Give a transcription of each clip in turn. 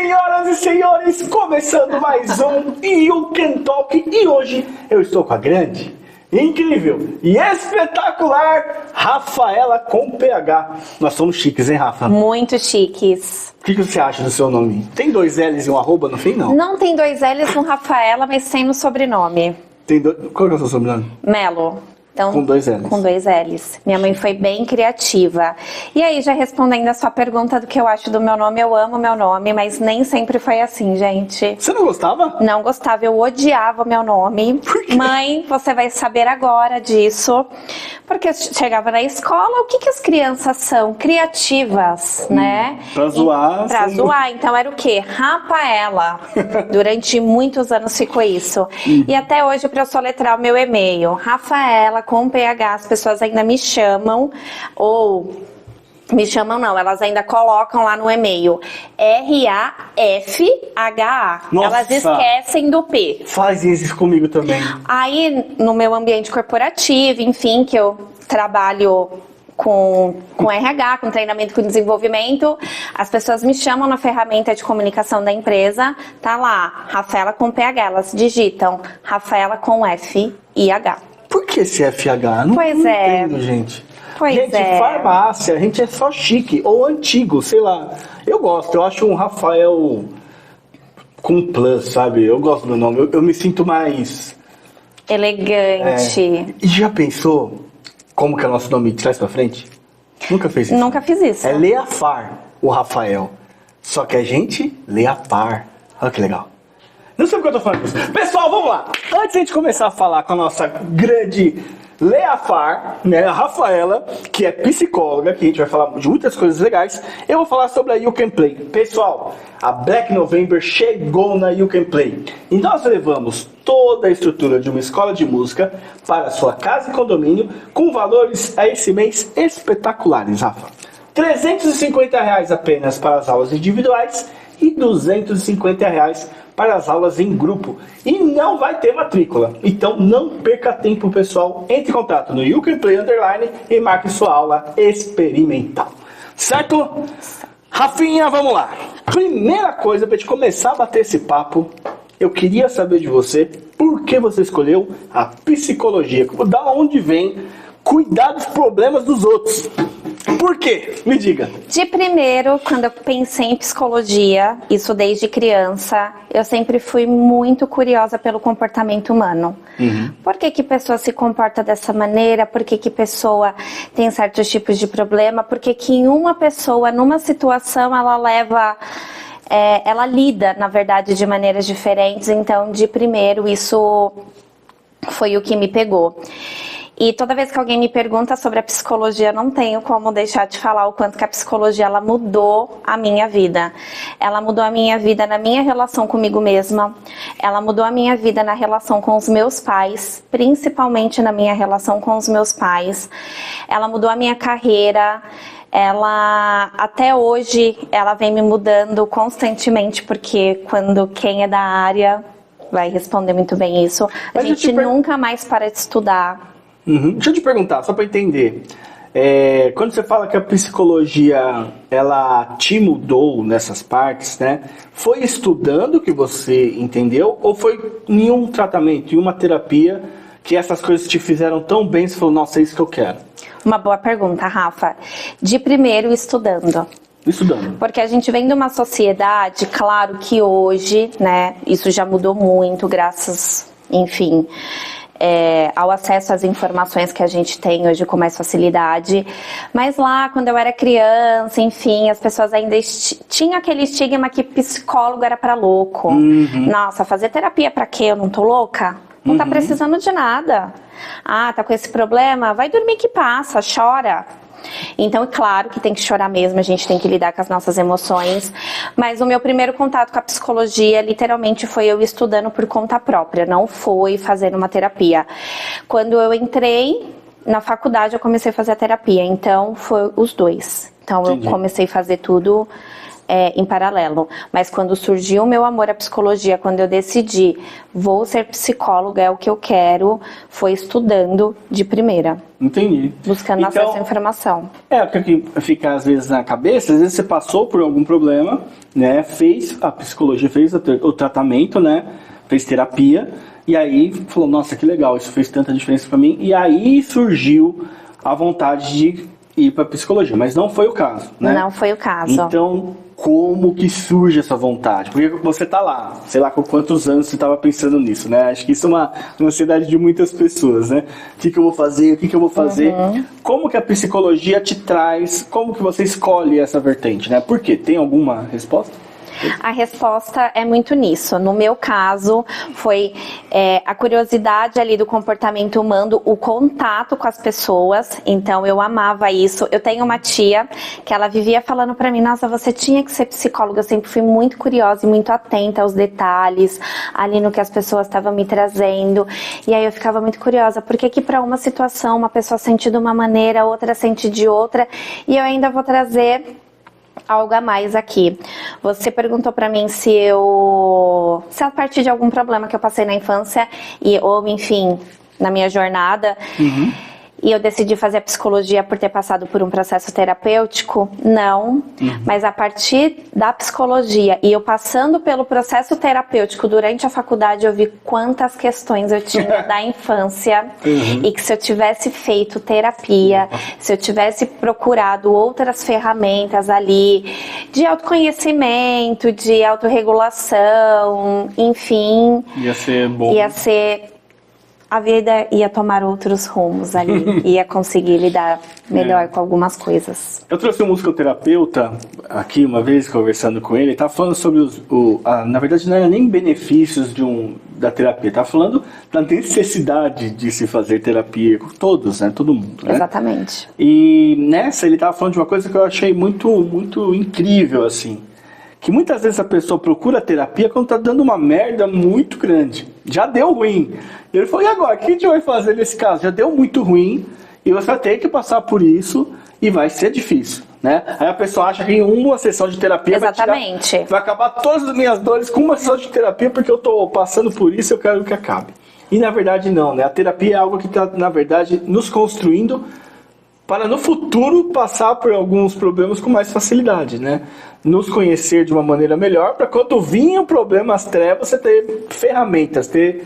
Senhoras e senhores, começando mais um You Can Talk. E hoje eu estou com a grande, incrível e espetacular Rafaela com PH. Nós somos chiques, hein, Rafa? Muito chiques. O que você acha do seu nome? Tem 2 L's e um arroba no fim, não? Não tem 2 L's no Rafaela, mas tem no sobrenome. Qual que é o seu sobrenome? Melo. Então, com 2 L's. Com 2 L's. Minha mãe foi bem criativa. E aí, já respondendo a sua pergunta do que eu acho do meu nome, eu amo meu nome, mas nem sempre foi assim, gente. Você não gostava? Não gostava, eu odiava o meu nome. Por quê? Mãe, você vai saber agora disso. Porque eu chegava na escola, o que as crianças são? Criativas, né? Pra zoar. Pra zoar, então era o quê? Rafaela. Durante muitos anos ficou isso. E até hoje, para eu soletrar o meu e-mail, Rafaela com PH, as pessoas ainda me chamam, ou me chamam não, elas ainda colocam lá no e-mail RAFHA. Nossa. Elas esquecem do P. Faz isso comigo também. Aí, no meu ambiente corporativo, enfim, que eu trabalho com RH, com treinamento, com desenvolvimento, as pessoas me chamam na ferramenta de comunicação da empresa, tá lá, Rafaela com PH, elas digitam Rafaela com F e H. Por que esse FH? Não entendo, gente. Pois gente, é. Farmácia, a gente é só chique, ou antigo, sei lá. Eu gosto, eu acho um Rafael com plus, sabe? Eu gosto do nome, eu me sinto mais... Elegante. E já pensou como que é o nosso nome de trás pra frente? Nunca fez isso? Nunca fiz isso. É Leafar, o Rafael. Só que a gente lê a par. Olha que legal. Não sei porque eu tô falando isso. Pessoal, vamos lá. Antes de a gente começar a falar com a nossa grande Leafar, né, a Rafaela, que é psicóloga, que a gente vai falar de muitas coisas legais, eu vou falar sobre a You Can Play. Pessoal, a Black November chegou na You Can Play. E nós levamos toda a estrutura de uma escola de música para a sua casa e condomínio com valores a esse mês espetaculares, Rafa. R$350 apenas para as aulas individuais e R$250 para as aulas em grupo. E não vai ter matrícula. Então não perca tempo, pessoal. Entre em contato no You Can Play Underline e marque sua aula experimental. Certo? Rafinha, vamos lá. Primeira coisa, para a gente começar a bater esse papo, eu queria saber de você por que você escolheu a psicologia. Da onde vem cuidar dos problemas dos outros? Por quê? Me diga. De primeiro, quando eu pensei em psicologia, isso desde criança, eu sempre fui muito curiosa pelo comportamento humano. Por que pessoa se comporta dessa maneira? Por que pessoa tem certos tipos de problema? Por que em uma pessoa, numa situação, ela lida, na verdade, de maneiras diferentes. Então, de primeiro, isso foi o que me pegou. E toda vez que alguém me pergunta sobre a psicologia, não tenho como deixar de falar o quanto que a psicologia ela mudou a minha vida. Ela mudou a minha vida na minha relação comigo mesma. Ela mudou a minha vida na relação com os meus pais, principalmente na minha relação com os meus pais. Ela mudou a minha carreira. Ela, até hoje, ela vem me mudando constantemente, porque quando quem é da área vai responder muito bem isso. A gente nunca mais para de estudar. Deixa eu te perguntar, só para entender. Quando você fala que a psicologia ela te mudou nessas partes, né? Foi estudando que você entendeu ou foi em um tratamento, em uma terapia que essas coisas te fizeram tão bem, você falou, nossa, é isso que eu quero? Uma boa pergunta, Rafa. De primeiro, estudando. Estudando. Porque a gente vem de uma sociedade, claro que hoje, né, isso já mudou muito, graças, enfim, ao acesso às informações que a gente tem hoje com mais facilidade. Mas lá, quando eu era criança, enfim, as pessoas ainda tinham aquele estigma que psicólogo era pra louco. Nossa, fazer terapia pra quê? Eu não tô louca? Não tá precisando de nada. Ah, tá com esse problema? Vai dormir que passa, chora. Então, é claro que tem que chorar mesmo, a gente tem que lidar com as nossas emoções. Mas o meu primeiro contato com a psicologia, literalmente, foi eu estudando por conta própria, não foi fazendo uma terapia. Quando eu entrei na faculdade, eu comecei a fazer a terapia, então foi os dois. Então, eu comecei a fazer tudo em paralelo. Mas quando surgiu o meu amor à psicologia, quando eu decidi, vou ser psicóloga, é o que eu quero, foi estudando de primeira. Entendi. Buscando acesso à informação. O que fica às vezes na cabeça, às vezes você passou por algum problema, né? Fez a psicologia, fez o tratamento, né? Fez terapia, e aí falou, nossa, que legal, isso fez tanta diferença para mim. E aí surgiu a vontade de ir para psicologia, mas não foi o caso, né? Não foi o caso. Então, como que surge essa vontade? Porque você tá lá, sei lá com quantos anos você estava pensando nisso, né? Acho que isso é uma ansiedade de muitas pessoas, né? O que eu vou fazer? O que eu vou fazer? Como que a psicologia te traz? Como que você escolhe essa vertente, né? Por quê? Tem alguma resposta? A resposta é muito nisso. No meu caso, foi a curiosidade ali do comportamento humano, o contato com as pessoas. Então, eu amava isso. Eu tenho uma tia que ela vivia falando pra mim, nossa, você tinha que ser psicóloga. Eu sempre fui muito curiosa e muito atenta aos detalhes, ali no que as pessoas estavam me trazendo. E aí eu ficava muito curiosa, porque que pra uma situação, uma pessoa sente de uma maneira, outra sente de outra. E eu ainda vou trazer algo a mais aqui. Você perguntou pra mim se a partir de algum problema que eu passei na infância ou enfim, na minha jornada, e eu decidi fazer a psicologia por ter passado por um processo terapêutico? Não, mas a partir da psicologia e eu passando pelo processo terapêutico durante a faculdade, eu vi quantas questões eu tinha da infância e que se eu tivesse feito terapia, se eu tivesse procurado outras ferramentas ali de autoconhecimento, de autorregulação, enfim, ia ser bom. A vida ia tomar outros rumos ali, ia conseguir lidar melhor com algumas coisas. Eu trouxe um musicoterapeuta aqui uma vez, conversando com ele, tá falando sobre na verdade não era nem benefícios da terapia, tá falando da necessidade de se fazer terapia com todos, né, todo mundo, né? Exatamente. E nessa ele tava falando de uma coisa que eu achei muito, muito incrível, assim, que muitas vezes a pessoa procura terapia quando tá dando uma merda muito grande. Já deu ruim. Ele falou, e agora? O que a gente vai fazer nesse caso? Já deu muito ruim e você vai ter que passar por isso e vai ser difícil, né? Aí a pessoa acha que em uma sessão de terapia vai acabar todas as minhas dores com uma sessão de terapia porque eu tô passando por isso e eu quero que acabe. E na verdade não, né? A terapia é algo que tá, na verdade, nos construindo para no futuro passar por alguns problemas com mais facilidade, né? Nos conhecer de uma maneira melhor, para quando vir o problema, as trevas, você ter ferramentas, ter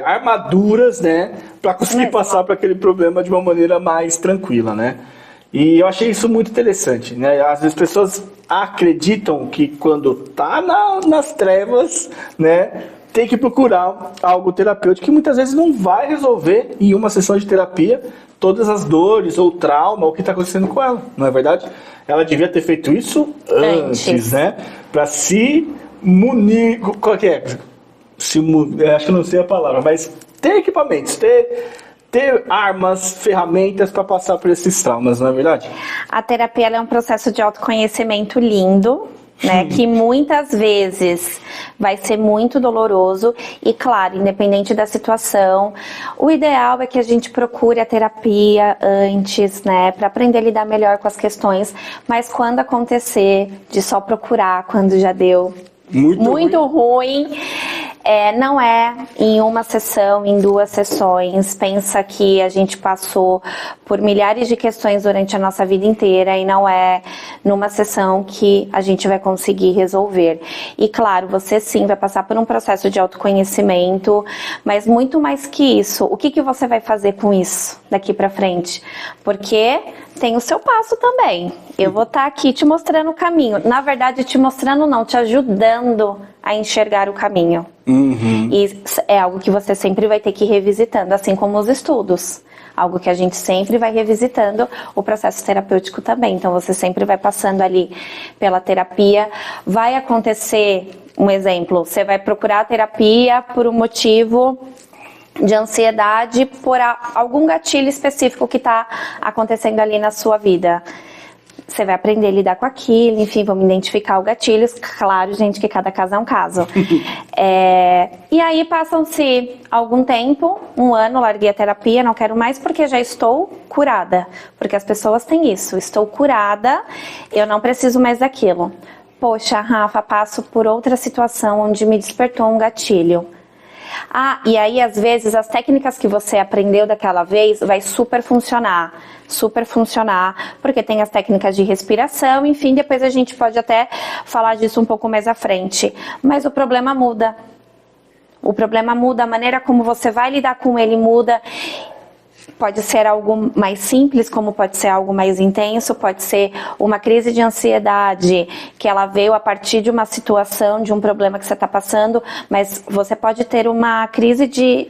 armaduras, né? Para conseguir passar por aquele problema de uma maneira mais tranquila, né? E eu achei isso muito interessante, né? Às vezes as pessoas acreditam que quando tá nas trevas, né? Tem que procurar algo terapêutico que muitas vezes não vai resolver em uma sessão de terapia todas as dores ou trauma ou o que está acontecendo com ela, não é verdade? Ela devia ter feito isso antes, né? Para se munir, qual que é? Acho que eu não sei a palavra, mas ter equipamentos, ter armas, ferramentas para passar por esses traumas, não é verdade? A terapia é um processo de autoconhecimento lindo, né, que muitas vezes vai ser muito doloroso e, claro, independente da situação, o ideal é que a gente procure a terapia antes, né, para aprender a lidar melhor com as questões, mas quando acontecer de só procurar, quando já deu muito ruim, não é em uma sessão, em 2 sessões. Pensa que a gente passou por milhares de questões durante a nossa vida inteira e não é numa sessão que a gente vai conseguir resolver. E claro, você sim vai passar por um processo de autoconhecimento, mas muito mais que isso, o que você vai fazer com isso daqui pra frente? Porque tem o seu passo também. Eu vou estar aqui te mostrando o caminho. Na verdade, te mostrando não, te ajudando a enxergar o caminho. E é algo que você sempre vai ter que ir revisitando, assim como os estudos. Algo que a gente sempre vai revisitando, o processo terapêutico também. Então, você sempre vai passando ali pela terapia. Vai acontecer, um exemplo, você vai procurar a terapia por um motivo de ansiedade, por algum gatilho específico que está acontecendo ali na sua vida. você vai aprender a lidar com aquilo, enfim, vamos identificar os gatilhos. Claro, gente, que cada caso é um caso. E aí passam-se algum tempo, 1 ano, larguei a terapia, não quero mais porque já estou curada. Porque as pessoas têm isso, estou curada, eu não preciso mais daquilo. Poxa, Rafa, passo por outra situação onde me despertou um gatilho. E aí às vezes as técnicas que você aprendeu daquela vez vai super funcionar, porque tem as técnicas de respiração, enfim, depois a gente pode até falar disso um pouco mais à frente. Mas o problema muda. O problema muda, a maneira como você vai lidar com ele muda. Pode ser algo mais simples, como pode ser algo mais intenso, pode ser uma crise de ansiedade, que ela veio a partir de uma situação, de um problema que você está passando, mas você pode ter uma crise de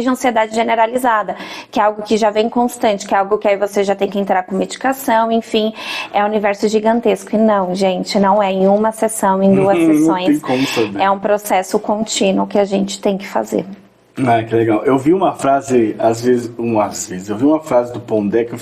ansiedade generalizada, que é algo que já vem constante, que é algo que aí você já tem que entrar com medicação, enfim, é um universo gigantesco. E não, gente, não é em uma sessão, em 2 sessões, é um processo contínuo que a gente tem que fazer. Que legal. Eu vi uma frase, eu vi uma frase do Pondé que eu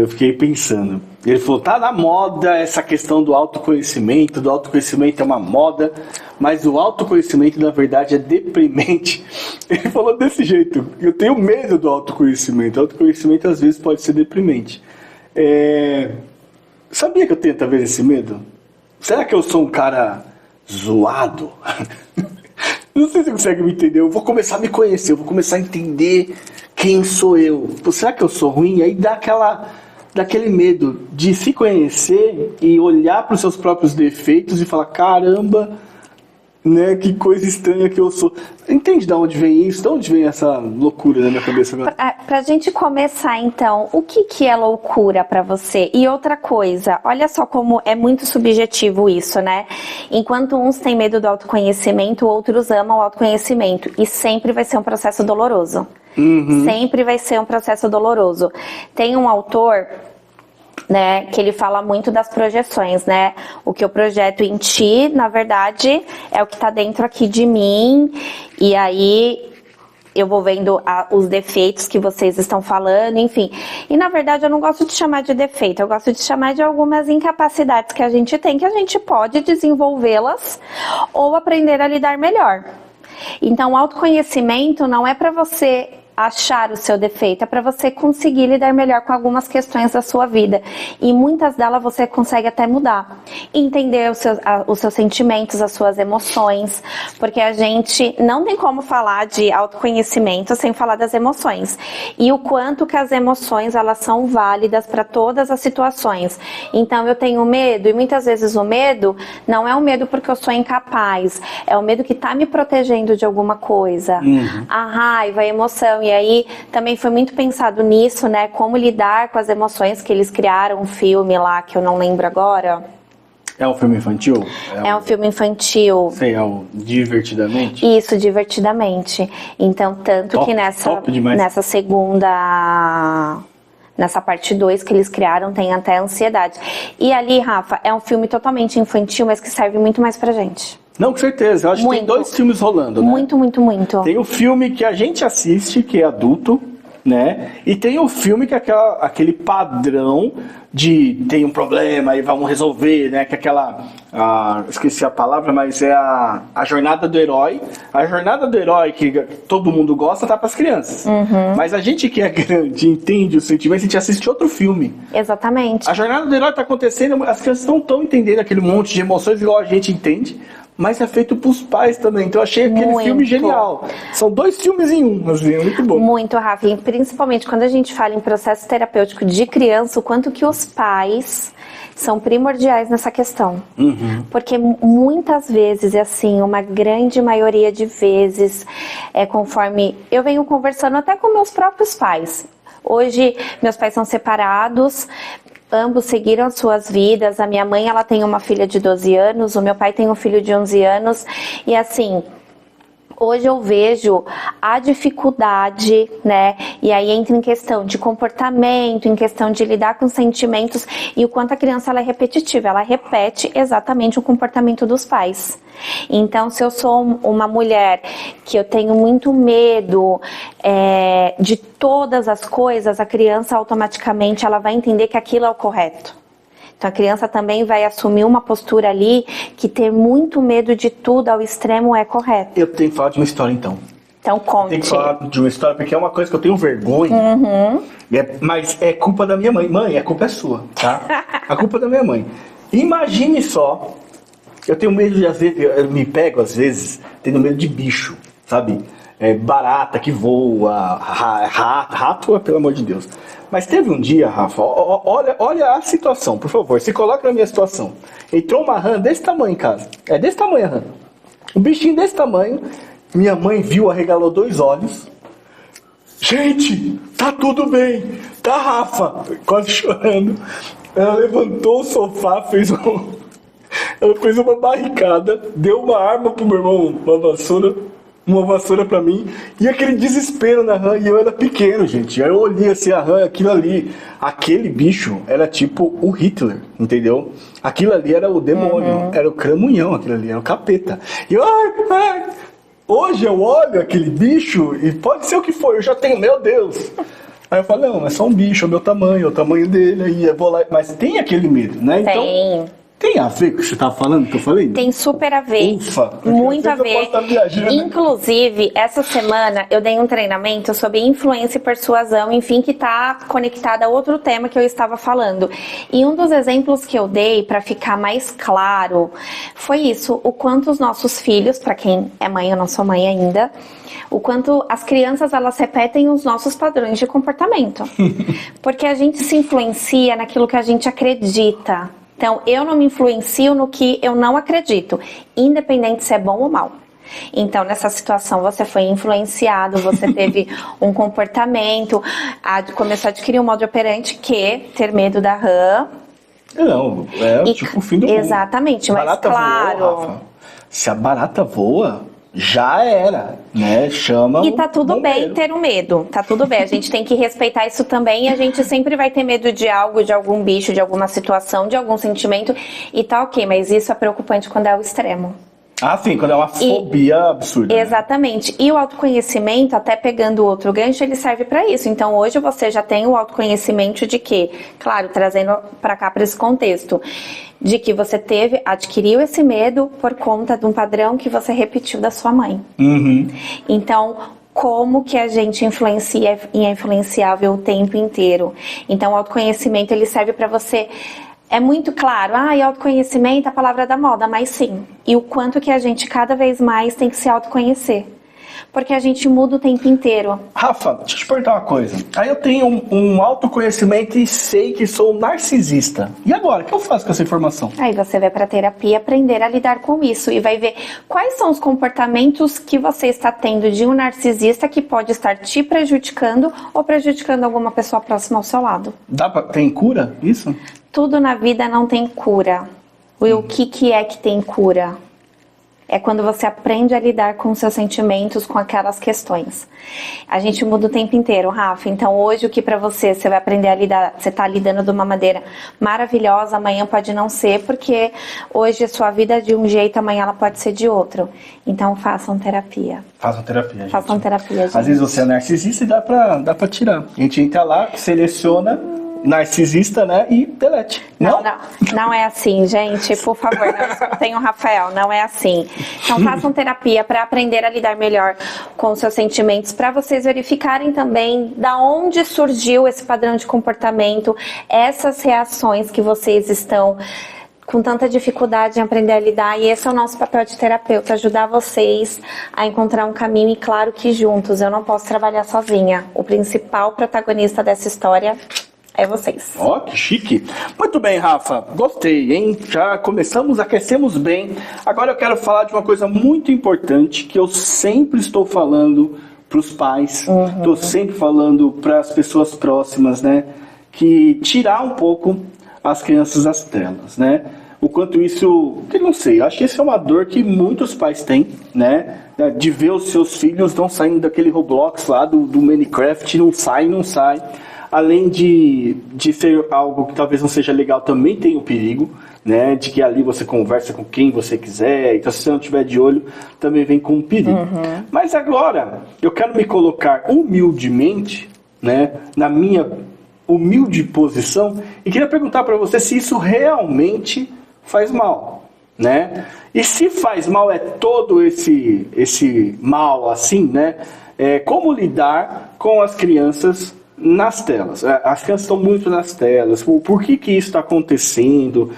fiquei pensando. Ele falou, tá na moda essa questão do autoconhecimento é uma moda, mas o autoconhecimento na verdade é deprimente. Ele falou desse jeito, eu tenho medo do autoconhecimento. O autoconhecimento às vezes pode ser deprimente. Sabia que eu tenho talvez esse medo? Será que eu sou um cara zoado? Não sei se você consegue me entender. Eu vou começar a me conhecer, eu vou começar a entender quem sou eu. Será que eu sou ruim? Aí dá aquele medo de se conhecer e olhar para os seus próprios defeitos e falar, caramba, né, que coisa estranha que eu sou. Entende de onde vem isso? De onde vem essa loucura na minha cabeça agora? Pra gente começar, então, o que é loucura pra você? E outra coisa, olha só como é muito subjetivo isso, né? Enquanto uns têm medo do autoconhecimento, outros amam o autoconhecimento. E sempre vai ser um processo doloroso. Sempre vai ser um processo doloroso. Tem um autor, né, que ele fala muito das projeções, né? O que eu projeto em ti, na verdade, é o que tá dentro aqui de mim, e aí eu vou vendo os defeitos que vocês estão falando, enfim. E na verdade eu não gosto de chamar de defeito, eu gosto de chamar de algumas incapacidades que a gente tem, que a gente pode desenvolvê-las ou aprender a lidar melhor. Então o autoconhecimento não é para você achar o seu defeito, é para você conseguir lidar melhor com algumas questões da sua vida, e muitas delas você consegue até mudar, entender os seus sentimentos, as suas emoções, porque a gente não tem como falar de autoconhecimento sem falar das emoções, e o quanto que as emoções elas são válidas para todas as situações. Então eu tenho medo, e muitas vezes o medo não é um medo porque eu sou incapaz, é o medo que está me protegendo de alguma coisa, a raiva, a emoção. E aí também foi muito pensado nisso, né? Como lidar com as emoções, que eles criaram um filme lá, que eu não lembro agora. É um filme infantil? É um filme infantil. Sei, é o Divertidamente? Isso, Divertidamente. Então, tanto que nessa segunda... Nessa parte 2 que eles criaram, tem até ansiedade. E ali, Rafa, é um filme totalmente infantil, mas que serve muito mais pra gente. Não, com certeza. Eu acho que tem 2 filmes rolando, né? Muito, muito, muito. Tem o filme que a gente assiste, que é adulto, né? E tem o filme que é aquele padrão de tem um problema e vamos resolver, né? Que é aquela... esqueci a palavra, mas é a jornada do herói. A jornada do herói que todo mundo gosta tá para as crianças. Mas a gente que é grande, entende o sentimento, a gente assiste outro filme. Exatamente. A jornada do herói tá acontecendo, as crianças não estão entendendo aquele monte de emoções igual a gente entende. Mas é feito pros pais também. Então eu achei aquele filme genial. São 2 filmes em um, assim, é muito bom. Muito, Rafa. E principalmente quando a gente fala em processo terapêutico de criança, o quanto que os pais são primordiais nessa questão. Porque muitas vezes, assim, uma grande maioria de vezes, conforme eu venho conversando até com meus próprios pais. Hoje, meus pais são separados, ambos seguiram suas vidas. A minha mãe, ela tem uma filha de 12 anos, o meu pai tem um filho de 11 anos. E assim, Hoje eu vejo a dificuldade, né? E aí entra em questão de comportamento, em questão de lidar com sentimentos e o quanto a criança ela é repetitiva, ela repete exatamente o comportamento dos pais. Então, se eu sou uma mulher que eu tenho muito medo de todas as coisas, a criança automaticamente ela vai entender que aquilo é o correto. Então, a criança também vai assumir uma postura ali que ter muito medo de tudo ao extremo é correto. Eu tenho que falar de uma história, então. Então, conte. Tem que falar de uma história, porque é uma coisa que eu tenho vergonha. Mas é culpa da minha mãe. Mãe, a culpa é sua, tá? A culpa é da minha mãe. Imagine só, eu tenho medo de, às vezes, eu me pego, às vezes, tendo medo de bicho, sabe? Barata que voa, rato, pelo amor de Deus. Mas teve um dia, Rafa, olha a situação, por favor, se coloca na minha situação. Entrou uma rã desse tamanho em casa. É desse tamanho a rã. Um bichinho desse tamanho, minha mãe viu, arregalou 2 olhos. Gente, tá tudo bem, tá, Rafa? Quase chorando. Ela levantou o sofá, ela fez uma barricada, deu uma arma pro meu irmão, uma vassoura pra mim, e aquele desespero na rã, e eu era pequeno, gente. Aí eu olhei assim a rã, aquilo ali, aquele bicho era tipo o Hitler, entendeu? Aquilo ali era o demônio, era o cramunhão, aquilo ali era o capeta. E eu, hoje eu olho aquele bicho, e pode ser o que for, eu já tenho, meu Deus. Aí eu falo, não, é só um bicho, é o tamanho dele, aí eu vou lá, mas tem aquele medo, né? Então, tem a ver com o que você estava falando, que eu falei? Tem super a ver. Ufa! Muito a ver. Eu posso estar viajando. Inclusive, essa semana eu dei um treinamento sobre influência e persuasão, enfim, que está conectada a outro tema que eu estava falando. E um dos exemplos que eu dei, para ficar mais claro, foi isso: o quanto os nossos filhos, para quem é mãe, eu não sou mãe ainda, o quanto as crianças elas repetem os nossos padrões de comportamento. Porque a gente se influencia naquilo que a gente acredita. Então, eu não me influencio no que eu não acredito, independente se é bom ou mal. Então, nessa situação, você foi influenciado, você teve um comportamento, começou a adquirir um modo operante que ter medo da rã. Não, tipo o fim do mundo. Exatamente, mas barata claro... Voa, Rafa. Se a barata voa, já era, né? Chama. E tá tudo bem ter um medo, tá tudo bem. A gente tem que respeitar isso também. E a gente sempre vai ter medo de algo, de algum bicho, de alguma situação, de algum sentimento. E tá ok, mas isso é preocupante quando é o extremo. Ah, sim, quando é uma fobia absurda. Exatamente. Né? E o autoconhecimento, até pegando outro gancho, ele serve para isso. Então, hoje você já tem o autoconhecimento de que, claro, trazendo para cá, para esse contexto, de que você adquiriu esse medo por conta de um padrão que você repetiu da sua mãe. Então, como que a gente influencia e é influenciável o tempo inteiro. Então, o autoconhecimento, ele serve para você... É muito claro, autoconhecimento é a palavra da moda, mas sim. E o quanto que a gente cada vez mais tem que se autoconhecer. Porque a gente muda o tempo inteiro. Rafa, deixa eu te perguntar uma coisa. Aí eu tenho um autoconhecimento e sei que sou narcisista. E agora, o que eu faço com essa informação? Aí você vai pra terapia aprender a lidar com isso e vai ver quais são os comportamentos que você está tendo de um narcisista que pode estar te prejudicando ou prejudicando alguma pessoa próxima ao seu lado. Tem cura isso? Tudo na vida não tem cura. O que é que tem cura? É quando você aprende a lidar com seus sentimentos, com aquelas questões. A gente muda o tempo inteiro, Rafa. Então hoje o que pra você vai aprender a lidar, você tá lidando de uma maneira maravilhosa, amanhã pode não ser, porque hoje a sua vida é de um jeito, amanhã ela pode ser de outro. Então façam terapia. Façam terapia, gente. Façam terapia, gente. Às vezes você é narcisista e dá pra tirar. A gente entra lá, seleciona... narcisista, né? E delete. Não é assim, gente. Por favor, não escutem o Rafael. Não é assim. Então façam terapia para aprender a lidar melhor com os seus sentimentos, para vocês verificarem também da onde surgiu esse padrão de comportamento, essas reações que vocês estão com tanta dificuldade em aprender a lidar. E esse é o nosso papel de terapeuta, ajudar vocês a encontrar um caminho. E claro que juntos, eu não posso trabalhar sozinha. O principal protagonista dessa história é vocês. Ó, que chique. Muito bem, Rafa. Gostei, hein? Já começamos, aquecemos bem. Agora eu quero falar de uma coisa muito importante que eu sempre estou falando para os pais. Estou sempre falando para as pessoas próximas, né? Que tirar um pouco as crianças das telas, né? o quanto isso, que não sei, acho que isso é uma dor que muitos pais têm, né? De ver os seus filhos não saindo daquele Roblox lá, do Minecraft, não sai. Além de ser algo que talvez não seja legal, também tem o perigo, né? De que ali você conversa com quem você quiser, então se você não estiver de olho, também vem com um perigo. Mas agora, eu quero me colocar humildemente, né? Na minha humilde posição, e queria perguntar para você se isso realmente faz mal, né? E se faz mal, é todo esse mal assim, né? Como lidar com as crianças nas telas? As crianças estão muito nas telas. Por que isso está acontecendo?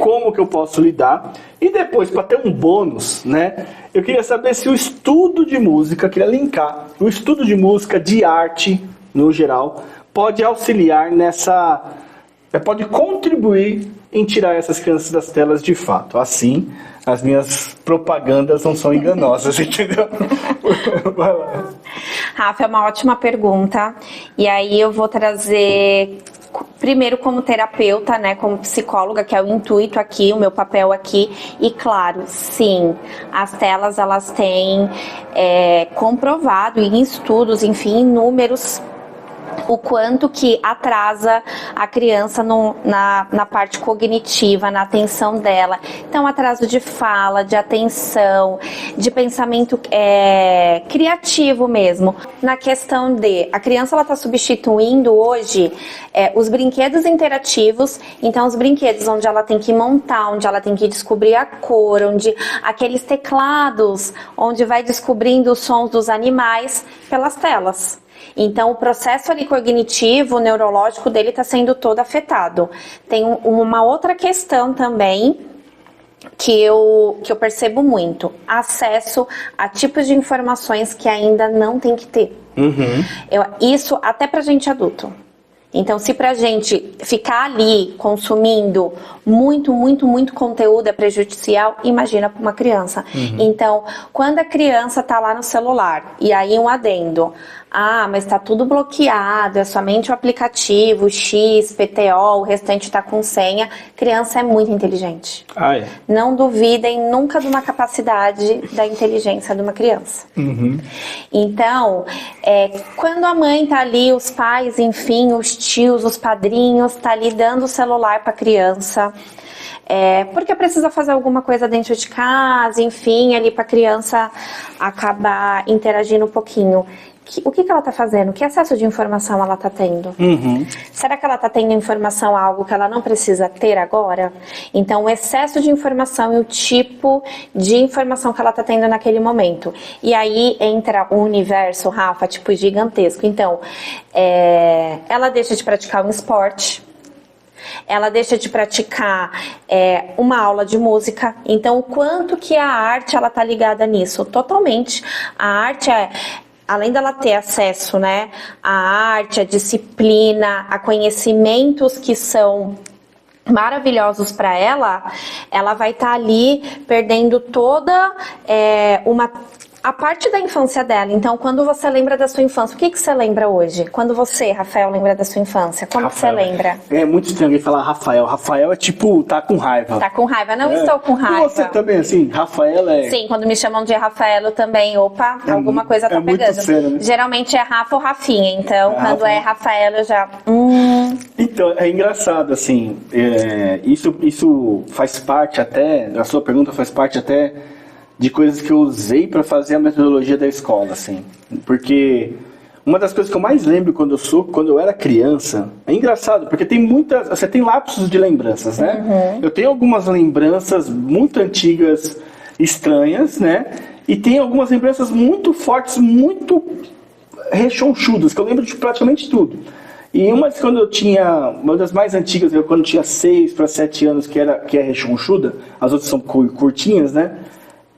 Como que eu posso lidar? E depois, para ter um bônus, né? Eu queria saber se o estudo de música, queria linkar, o estudo de música, de arte, no geral, pode auxiliar pode contribuir em tirar essas crianças das telas de fato. Assim, as minhas propagandas não são enganosas, entendeu? Vai lá. Rafa, é uma ótima pergunta. E aí eu vou trazer, primeiro como terapeuta, né, como psicóloga, que é o intuito aqui, o meu papel aqui. E claro, sim, as telas, elas têm comprovado em estudos, enfim, em números, o quanto que atrasa a criança na parte cognitiva, na atenção dela. Então, atraso de fala, de atenção, de pensamento criativo mesmo. Na questão a criança ela está substituindo hoje os brinquedos interativos, então os brinquedos onde ela tem que montar, onde ela tem que descobrir a cor, onde aqueles teclados, onde vai descobrindo os sons dos animais pelas telas. Então, o processo ali cognitivo, neurológico dele está sendo todo afetado. Tem uma outra questão também que eu percebo muito. Acesso a tipos de informações que ainda não tem que ter. Isso até pra gente adulto. Então, se pra gente ficar ali consumindo muito conteúdo é prejudicial, imagina para uma criança. Então, quando a criança tá lá no celular, e aí um adendo, mas tá tudo bloqueado, é somente o aplicativo, X, PTO, o restante tá com senha, criança é muito inteligente. Não duvidem nunca de uma capacidade da inteligência de uma criança. Então, quando a mãe tá ali, os pais, enfim, os tios, os padrinhos, tá ali dando o celular pra criança, porque precisa fazer alguma coisa dentro de casa, enfim, ali pra criança acabar interagindo um pouquinho. O que ela está fazendo? Que acesso de informação ela está tendo? Será que ela está tendo informação a algo que ela não precisa ter agora? Então, o excesso de informação e o tipo de informação que ela está tendo naquele momento. E aí entra um universo, Rafa, tipo gigantesco. Então, ela deixa de praticar um esporte. Ela deixa de praticar uma aula de música. Então, o quanto que a arte ela está ligada nisso? Totalmente. A arte além dela ter acesso, né, à arte, à disciplina, a conhecimentos que são maravilhosos para ela vai estar ali perdendo toda a parte da infância dela. Então, quando você lembra da sua infância, o que você lembra hoje? Quando você, Rafael, lembra da sua infância, como você lembra? É muito estranho alguém falar Rafael. Rafael é tipo, tá com raiva. Tá com raiva. Não estou com raiva. E você também, assim, Rafael Sim, quando me chamam de Rafael, eu também, alguma coisa tá pegando. Muito sério, né? Geralmente é Rafa ou Rafinha, então quando é Rafael eu já... Então, é engraçado, assim, isso faz parte até, a sua pergunta faz parte até de coisas que eu usei para fazer a metodologia da escola, assim. Porque uma das coisas que eu mais lembro quando eu era criança, é engraçado, porque você tem lapsos de lembranças, né? Eu tenho algumas lembranças muito antigas, estranhas, né? E tem algumas lembranças muito fortes, muito rechonchudas, que eu lembro de praticamente tudo. E uma das mais antigas, quando eu tinha 6 para 7 anos, que é rechonchuda, as outras são curtinhas, né?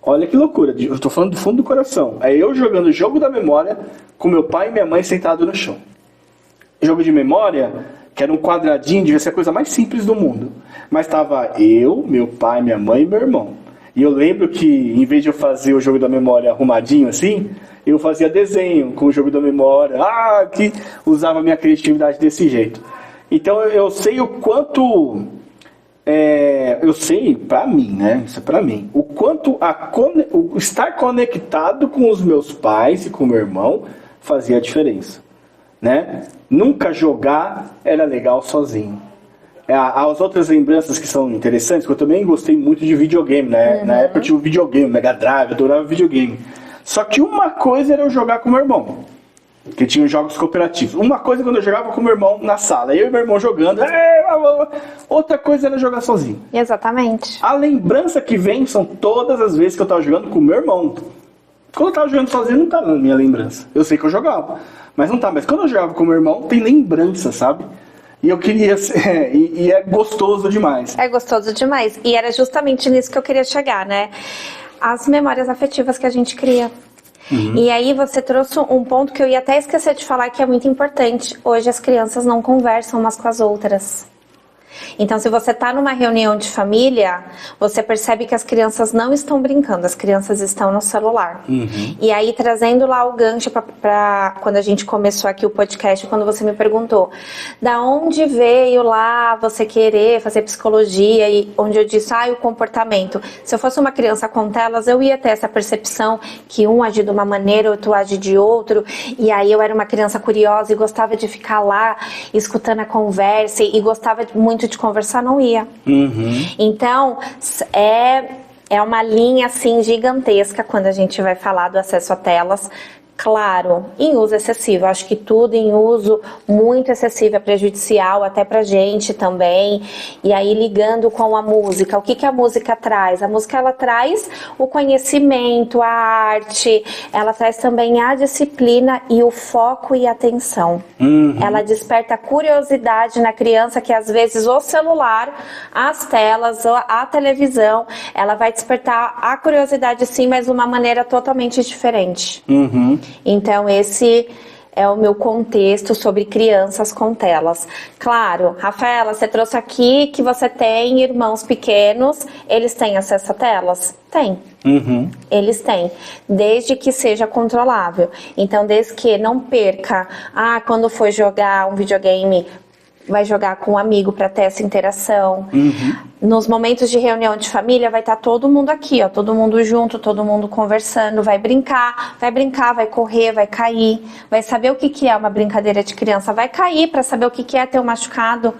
Olha que loucura, eu tô falando do fundo do coração. É eu jogando o jogo da memória com meu pai e minha mãe sentados no chão. Jogo de memória, que era um quadradinho, devia ser a coisa mais simples do mundo. Mas tava eu, meu pai, minha mãe e meu irmão. E eu lembro que, em vez de eu fazer o jogo da memória arrumadinho assim, eu fazia desenho com o jogo da memória. Que usava a minha criatividade desse jeito. Então eu sei o quanto eu sei, pra mim, né? Isso é pra mim. O quanto o estar conectado com os meus pais e com o meu irmão fazia a diferença, né? Nunca jogar era legal sozinho. As outras lembranças que são interessantes, que eu também gostei muito de videogame, né? Na época eu tinha um videogame, Mega Drive, eu adorava videogame. Só que uma coisa era eu jogar com meu irmão, que tinha jogos cooperativos. Uma coisa é quando eu jogava com meu irmão na sala, eu e meu irmão jogando, outra coisa era jogar sozinho. Exatamente. A lembrança que vem são todas as vezes que eu tava jogando com meu irmão. Quando eu tava jogando sozinho, não tá na minha lembrança. Eu sei que eu jogava, mas não tá. Mas quando eu jogava com meu irmão, tem lembrança, sabe? E eu queria ser, e é gostoso demais. É gostoso demais. E era justamente nisso que eu queria chegar, né? As memórias afetivas que a gente cria. E aí você trouxe um ponto que eu ia até esquecer de falar, que é muito importante. Hoje as crianças não conversam umas com as outras. Então, se você está numa reunião de família, você percebe que as crianças não estão brincando, as crianças estão no celular. E aí, trazendo lá o gancho para quando a gente começou aqui o podcast, quando você me perguntou, da onde veio lá você querer fazer psicologia, e onde eu disse, o comportamento. Se eu fosse uma criança com telas, eu ia ter essa percepção que um age de uma maneira, outro age de outro, e aí eu era uma criança curiosa e gostava de ficar lá, escutando a conversa, e gostava muito de conversar, não ia. Então, é uma linha assim gigantesca quando a gente vai falar do acesso a telas. Claro, em uso excessivo. Acho que tudo em uso muito excessivo é prejudicial, até pra gente também. E aí, ligando com a música, o que a música traz? A música, ela traz o conhecimento, a arte, ela traz também a disciplina e o foco e a atenção. Ela desperta a curiosidade na criança, que às vezes o celular, as telas, a televisão, ela vai despertar a curiosidade sim, mas de uma maneira totalmente diferente. Então, esse é o meu contexto sobre crianças com telas. Claro, Rafaela, você trouxe aqui que você tem irmãos pequenos, eles têm acesso a telas? Tem. Eles têm, desde que seja controlável. Então, desde que não perca, quando for jogar um videogame, vai jogar com um amigo para ter essa interação. Nos momentos de reunião de família, vai estar todo mundo aqui, todo mundo junto, todo mundo conversando, vai brincar, vai correr, vai cair, vai saber o que é uma brincadeira de criança, vai cair para saber o que é ter um machucado.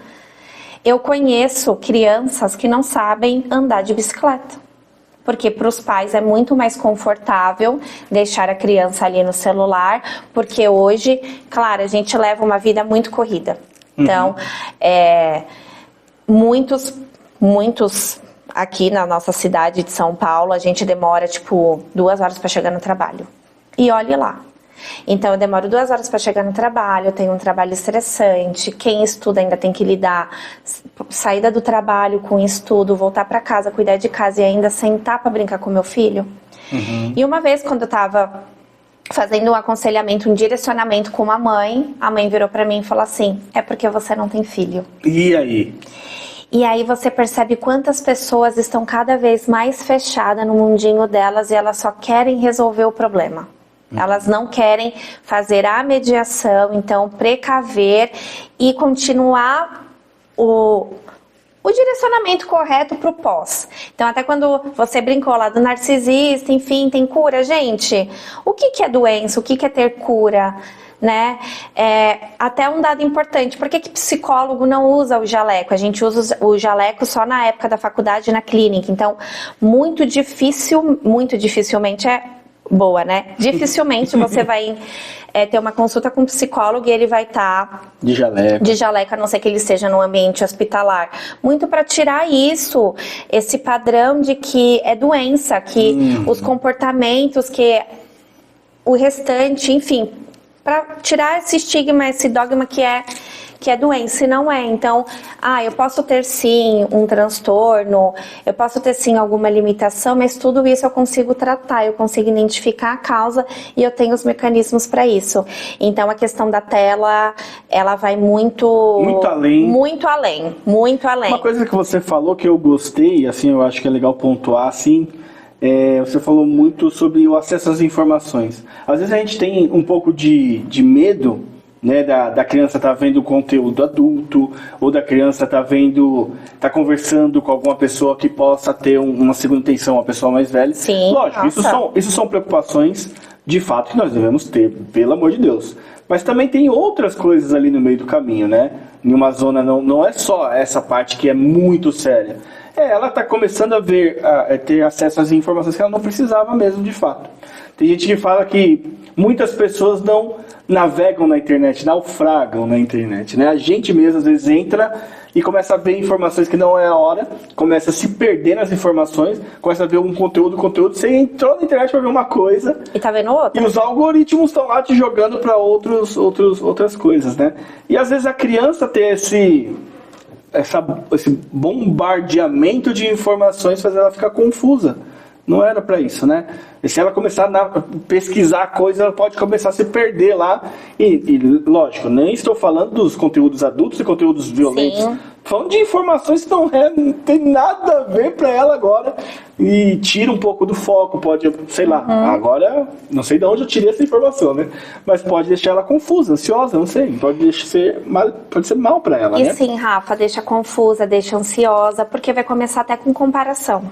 Eu conheço crianças que não sabem andar de bicicleta, porque para os pais é muito mais confortável deixar a criança ali no celular, porque hoje, claro, a gente leva uma vida muito corrida. Então, muitos aqui na nossa cidade de São Paulo, a gente demora 2 horas para chegar no trabalho. E olhe lá. Então, eu demoro 2 horas para chegar no trabalho, eu tenho um trabalho estressante, quem estuda ainda tem que lidar, saída do trabalho com estudo, voltar para casa, cuidar de casa e ainda sentar para brincar com meu filho. E uma vez, quando eu estava fazendo um aconselhamento, um direcionamento com uma mãe, a mãe virou para mim e falou assim, é porque você não tem filho. E aí? E aí você percebe quantas pessoas estão cada vez mais fechadas no mundinho delas e elas só querem resolver o problema. Elas não querem fazer a mediação, então precaver e continuar o direcionamento correto para o pós. Então, até quando você brincou lá do narcisista, enfim, tem cura, gente. O que é doença? O que é ter cura? Né? Até um dado importante, por que psicólogo não usa o jaleco? A gente usa o jaleco só na época da faculdade, na clínica. Então, muito dificilmente é boa, né? Dificilmente você vai ter uma consulta com um psicólogo e ele vai estar de jaleco, a não ser que ele esteja no ambiente hospitalar. Muito para tirar esse padrão de que é doença, que os comportamentos, que o restante, enfim, para tirar esse estigma, esse dogma que é doença, e não é. Então, eu posso ter sim um transtorno, eu posso ter sim alguma limitação, mas tudo isso eu consigo tratar, eu consigo identificar a causa e eu tenho os mecanismos para isso. Então, a questão da tela, ela vai muito além. Muito além. Uma coisa que você falou que eu gostei, assim, eu acho que é legal pontuar, assim, você falou muito sobre o acesso às informações. Às vezes a gente tem um pouco de medo né, da criança tá vendo conteúdo adulto, ou da criança tá conversando com alguma pessoa que possa ter uma segunda intenção, uma pessoa mais velha. Sim, lógico, isso são preocupações de fato que nós devemos ter, pelo amor de Deus. Mas também tem outras coisas ali no meio do caminho, né? Em uma zona não é só essa parte que é muito séria. Ela está começando a ter acesso às informações que ela não precisava mesmo, de fato. Tem gente que fala que muitas pessoas não navegam na internet, naufragam na internet, né? A gente mesmo, às vezes, entra e começa a ver informações que não é a hora, começa a se perder nas informações, começa a ver um conteúdo, você entrou na internet para ver uma coisa... E tá vendo outra. E os algoritmos estão lá te jogando para outras coisas, né? E às vezes a criança ter esse bombardeamento de informações faz ela ficar confusa. Não era para isso, né? E se ela começar a pesquisar coisas, ela pode começar a se perder lá. E lógico, nem estou falando dos conteúdos adultos e conteúdos violentos. Sim. Falando de informações que não tem nada a ver para ela agora. E tira um pouco do foco, pode, sei lá. Agora, não sei de onde eu tirei essa informação, né? Mas pode deixar ela confusa, ansiosa, não sei. Pode ser mal para ela, E né? sim, Rafa, deixa confusa, deixa ansiosa, porque vai começar até com comparação.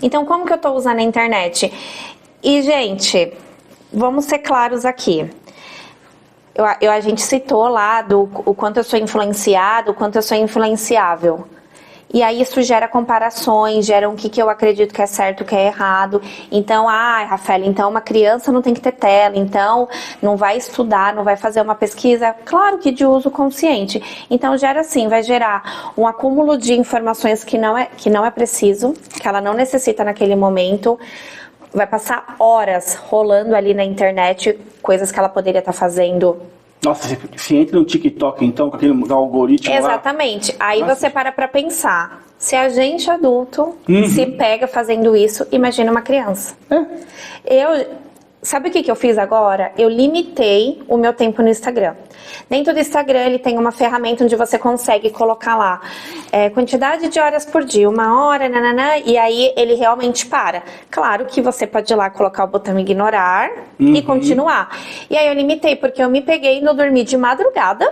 Então, como que eu tô usando a internet? E, gente, vamos ser claros aqui. A gente citou lá o quanto eu sou influenciado, o quanto eu sou influenciável. E aí isso gera comparações, gera o que eu acredito que é certo, o que é errado. Então, Rafaela, então uma criança não tem que ter tela, então não vai estudar, não vai fazer uma pesquisa. Claro que de uso consciente. Então gera assim, vai gerar um acúmulo de informações que não é preciso, que ela não necessita naquele momento. Vai passar horas rolando ali na internet, coisas que ela poderia estar fazendo. Nossa, se entra no TikTok, então, com aquele algoritmo Exatamente. lá... Aí Nossa. você para pensar. Se a gente adulto se pega fazendo isso, imagina uma criança. Sabe o que eu fiz agora? Eu limitei o meu tempo no Instagram. Dentro do Instagram, ele tem uma ferramenta onde você consegue colocar lá quantidade de horas por dia, 1 hora, nananã, e aí ele realmente para. Claro que você pode ir lá colocar o botão ignorar e continuar. E aí eu limitei, porque eu me peguei no dormir de madrugada,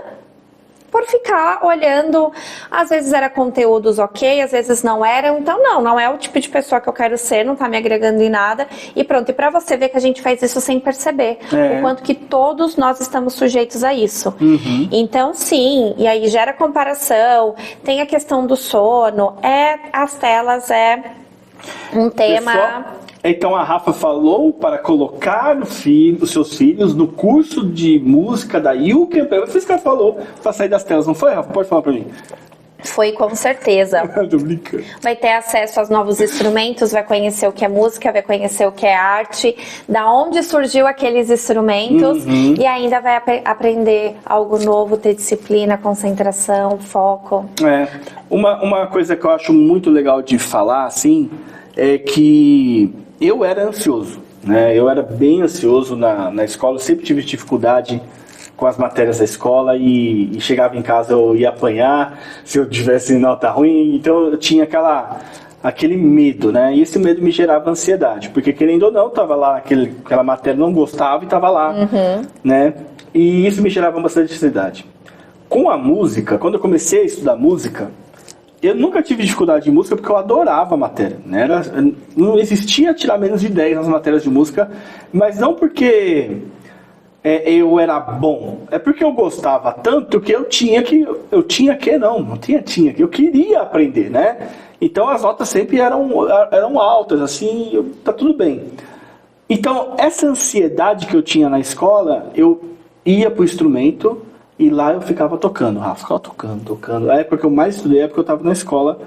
por ficar olhando, às vezes era conteúdos ok, às vezes não eram, então não é o tipo de pessoa que eu quero ser, não tá me agregando em nada, e pronto, e pra você ver que a gente faz isso sem perceber, o quanto que todos nós estamos sujeitos a isso. Então sim, e aí gera comparação, tem a questão do sono, as telas um tema... Pessoal, então a Rafa falou para colocar os seus filhos no curso de música da Yuken. Foi isso que ela falou, para sair das telas, não foi, Rafa? Pode falar para mim. Foi, com certeza. Tô brincando. Vai ter acesso aos novos instrumentos, vai conhecer o que é música, vai conhecer o que é arte, da onde surgiu aqueles instrumentos, e ainda vai aprender algo novo, ter disciplina, concentração, foco. Uma coisa que eu acho muito legal de falar, assim, é que eu era ansioso, né? Eu era bem ansioso na escola, eu sempre tive dificuldade com as matérias da escola e chegava em casa eu ia apanhar se eu tivesse nota ruim, então eu tinha aquele medo, né? E esse medo me gerava ansiedade, porque querendo ou não, tava lá aquela matéria, não gostava e tava lá, né? E isso me gerava bastante ansiedade. Com a música, quando eu comecei a estudar música, eu nunca tive dificuldade em música porque eu adorava a matéria, né? Não existia tirar menos de 10 nas matérias de música, mas não porque eu era bom, é porque eu gostava tanto que eu queria aprender, né? Então as notas sempre eram altas, assim, tá tudo bem. Então essa ansiedade que eu tinha na escola, eu ia pro instrumento e lá eu ficava tocando, ficava tocando. A época que eu mais estudei é a época que eu estava na escola,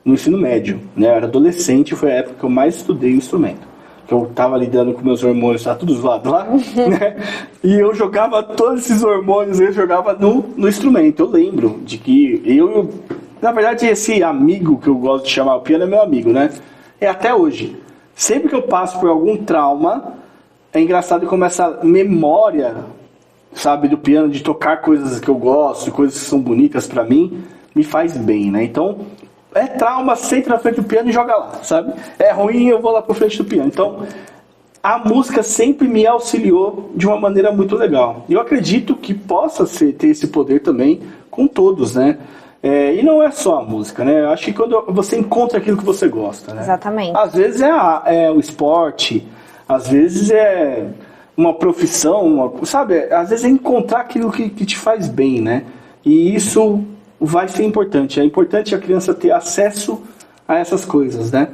no ensino médio, né? Eu era adolescente, foi a época que eu mais estudei o instrumento. Que eu estava lidando com meus hormônios, tá tudo zoado lá, né? E eu jogava todos esses hormônios, eu jogava no instrumento. Eu lembro de que na verdade, esse amigo que eu gosto de chamar, o piano é meu amigo, né? Até hoje. Sempre que eu passo por algum trauma, é engraçado como essa memória, sabe, do piano, de tocar coisas que eu gosto, coisas que são bonitas pra mim, me faz bem, né? Então, trauma, senta na frente do piano e joga lá, sabe? É ruim, eu vou lá pra frente do piano. Então, a música sempre me auxiliou de uma maneira muito legal. Eu acredito que possa ter esse poder também com todos, né? E não é só a música, né? Eu acho que quando você encontra aquilo que você gosta, né? Exatamente. Às vezes é o esporte, às vezes é uma profissão, sabe? Às vezes é encontrar aquilo que te faz bem, né? E isso vai ser importante. É importante a criança ter acesso a essas coisas, né?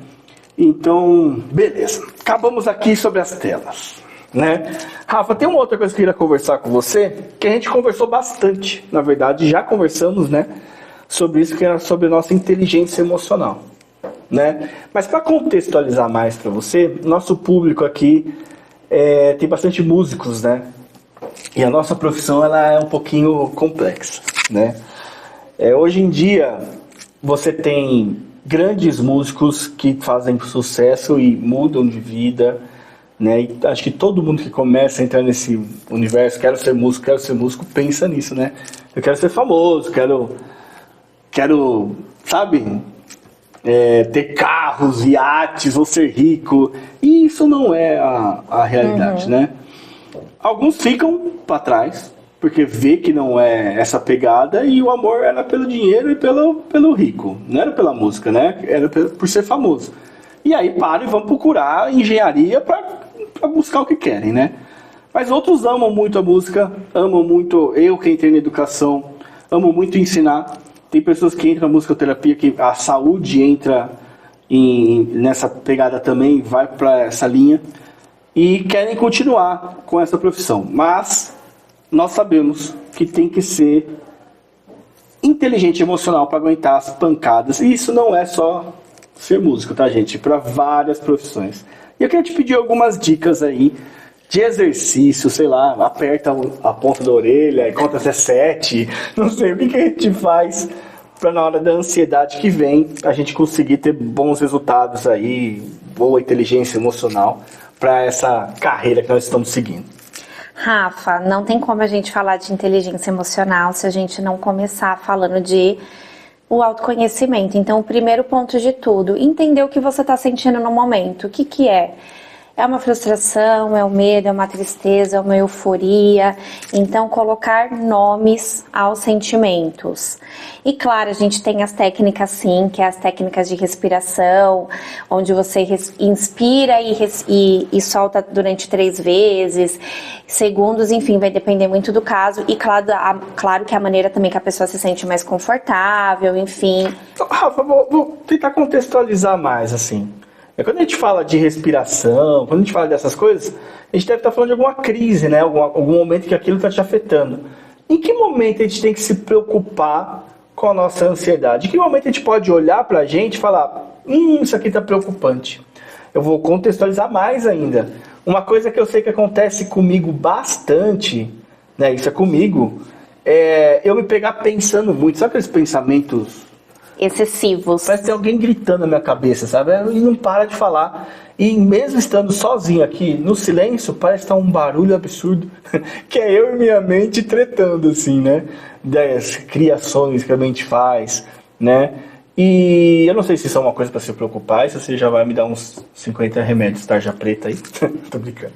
Então, beleza. Acabamos aqui sobre as telas, né? Rafa, tem uma outra coisa que eu queria conversar com você, que a gente conversou bastante, na verdade, já conversamos, né? Sobre isso, que era sobre a nossa inteligência emocional, né? Mas para contextualizar mais para você, nosso público aqui tem bastante músicos, né? E a nossa profissão ela é um pouquinho complexa, né? Hoje em dia, você tem grandes músicos que fazem sucesso e mudam de vida, né? E acho que todo mundo que começa a entrar nesse universo, quero ser músico, pensa nisso, né? Eu quero ser famoso, quero, sabe, ter carros, iates, ou ser rico. E isso não é a realidade, né? Alguns ficam para trás, porque vê que não é essa pegada, e o amor era pelo dinheiro e pelo rico. Não era pela música, né? Era por ser famoso. E aí param e vão procurar engenharia para buscar o que querem, né? Mas outros amam muito a música, amam muito, eu que entrei na educação, amo muito ensinar. Tem pessoas que entram na musicoterapia, que a saúde entra nessa pegada também, vai para essa linha, e querem continuar com essa profissão. Mas nós sabemos que tem que ser inteligente emocional para aguentar as pancadas. E isso não é só ser músico, tá, gente? Para várias profissões. E eu queria te pedir algumas dicas aí de exercício, sei lá, aperta a ponta da orelha e conta até 7, não sei o que a gente faz para na hora da ansiedade que vem a gente conseguir ter bons resultados aí, boa inteligência emocional para essa carreira que nós estamos seguindo. Rafa, não tem como a gente falar de inteligência emocional se a gente não começar falando de o autoconhecimento. Então, o primeiro ponto de tudo, entender o que você está sentindo no momento. O que que é? É uma frustração, é um medo, é uma tristeza, é uma euforia. Então, colocar nomes aos sentimentos. E claro, a gente tem as técnicas sim, que é as técnicas de respiração, onde você inspira e solta durante 3 vezes, segundos, enfim, vai depender muito do caso. E claro que a maneira também que a pessoa se sente mais confortável, enfim. Então, Rafa, vou tentar contextualizar mais, assim. Quando a gente fala de respiração, quando a gente fala dessas coisas, a gente deve estar falando de alguma crise, né? Algum momento que aquilo está te afetando. Em que momento a gente tem que se preocupar com a nossa ansiedade? Em que momento a gente pode olhar para a gente e falar, isso aqui está preocupante? Eu vou contextualizar mais ainda. Uma coisa que eu sei que acontece comigo bastante, né? Isso é comigo, eu me pegar pensando muito. Sabe aqueles pensamentos excessivos? Parece que tem alguém gritando na minha cabeça, sabe? E não para de falar. E mesmo estando sozinho aqui, no silêncio, parece que tá um barulho absurdo. Que é eu e minha mente tretando, assim, né? Das criações que a mente faz, né? E eu não sei se isso é uma coisa para se preocupar, se você já vai me dar uns 50 remédios tarja preta aí. Tô brincando.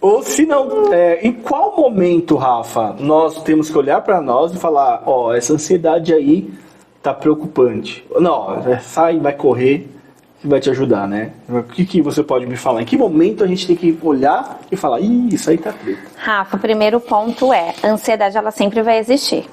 Ou se não, em qual momento, Rafa, nós temos que olhar para nós e falar, essa ansiedade aí tá preocupante. Não, sai, vai correr, que vai te ajudar, né? O que você pode me falar? Em que momento a gente tem que olhar e falar, isso aí tá preto? Rafa, o primeiro ponto a ansiedade ela sempre vai existir.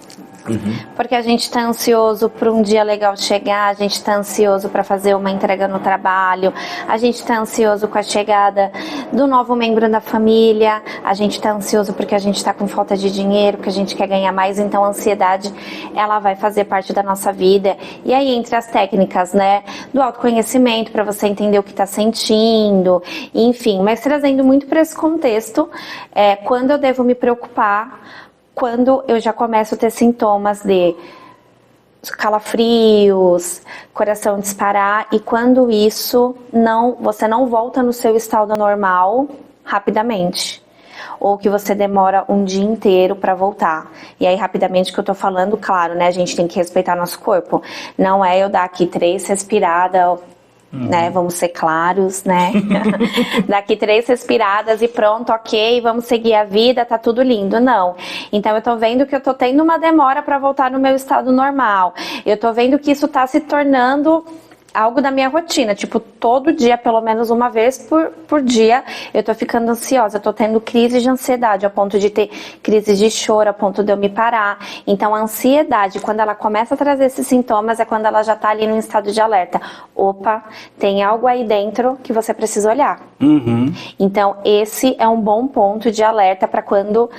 Porque a gente está ansioso para um dia legal chegar, a gente está ansioso para fazer uma entrega no trabalho, a gente está ansioso com a chegada do novo membro da família, a gente está ansioso porque a gente está com falta de dinheiro, porque a gente quer ganhar mais. Então a ansiedade ela vai fazer parte da nossa vida. E aí entre as técnicas, né, do autoconhecimento para você entender o que está sentindo, enfim, mas trazendo muito para esse contexto, quando eu devo me preocupar, quando eu já começo a ter sintomas de calafrios, coração disparar, e quando isso você não volta no seu estado normal rapidamente, ou que você demora um dia inteiro para voltar. E aí rapidamente que eu tô falando, claro, né, a gente tem que respeitar nosso corpo. Não é eu dar aqui 3 respiradas né? Vamos ser claros, né? Daqui 3 respiradas e pronto, ok, vamos seguir a vida, tá tudo lindo. Não. Então eu tô vendo que eu tô tendo uma demora para voltar no meu estado normal. Eu tô vendo que isso tá se tornando algo da minha rotina, tipo, todo dia, pelo menos uma vez por dia, eu tô ficando ansiosa, eu tô tendo crise de ansiedade, a ponto de ter crise de choro, a ponto de eu me parar. Então, a ansiedade, quando ela começa a trazer esses sintomas, é quando ela já tá ali no estado de alerta. Opa, tem algo aí dentro que você precisa olhar. Então, esse é um bom ponto de alerta para quando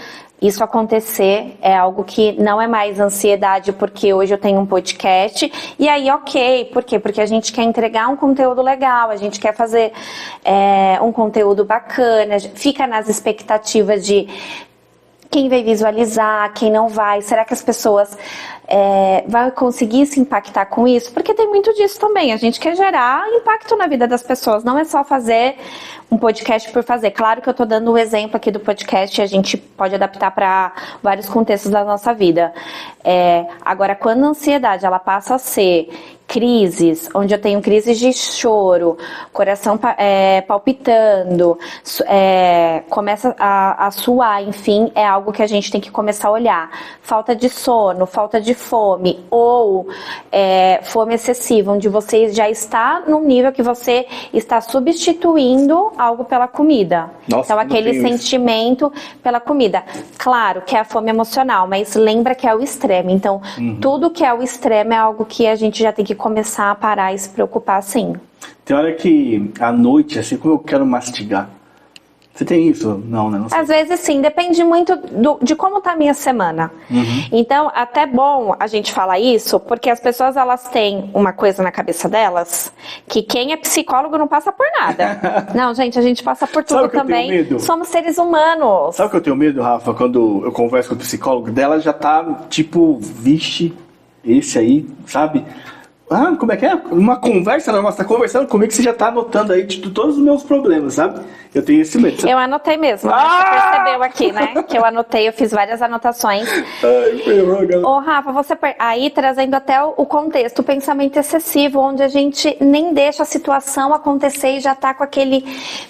isso acontecer. É algo que não é mais ansiedade porque hoje eu tenho um podcast, e aí ok, por quê? Porque a gente quer entregar um conteúdo legal, a gente quer fazer um conteúdo bacana, fica nas expectativas de quem vai visualizar, quem não vai, será que as pessoas vão conseguir se impactar com isso? Porque tem muito disso também, a gente quer gerar impacto na vida das pessoas, não é só fazer um podcast por fazer. Claro que eu tô dando o exemplo aqui do podcast, a gente pode adaptar para vários contextos da nossa vida. Agora, quando a ansiedade ela passa a ser crises, onde eu tenho crises de choro, coração palpitando, começa a suar, enfim, é algo que a gente tem que começar a olhar. Falta de sono, falta de fome, ou fome excessiva, onde você já está num nível que você está substituindo algo pela comida. Nossa, então, aquele sentimento pela comida. Claro que é a fome emocional, mas lembra que é o extremo. Então, tudo que é o extremo é algo que a gente já tem que começar a parar e se preocupar, sim. Tem hora que à noite, assim, como eu quero mastigar. Você tem isso? Não, né? Não sei. Às vezes sim, depende muito de como tá a minha semana. Então, até bom a gente falar isso, porque as pessoas elas têm uma coisa na cabeça delas, que quem é psicólogo não passa por nada. Não, gente, a gente passa por tudo também. Somos seres humanos. Sabe o que eu tenho medo, Rafa? Quando eu converso com o psicólogo dela, já tá tipo, vixe, esse aí, sabe? Ah, como é que é? Uma conversa, não, mas tá conversando comigo, você já tá anotando aí de todos os meus problemas, sabe? Eu tenho esse medo. Eu anotei mesmo, você percebeu aqui, né? Que eu anotei, eu fiz várias anotações. Ai, ferrou, galera. Ô, Rafa, aí trazendo até o contexto, o pensamento excessivo, onde a gente nem deixa a situação acontecer e já tá com aquele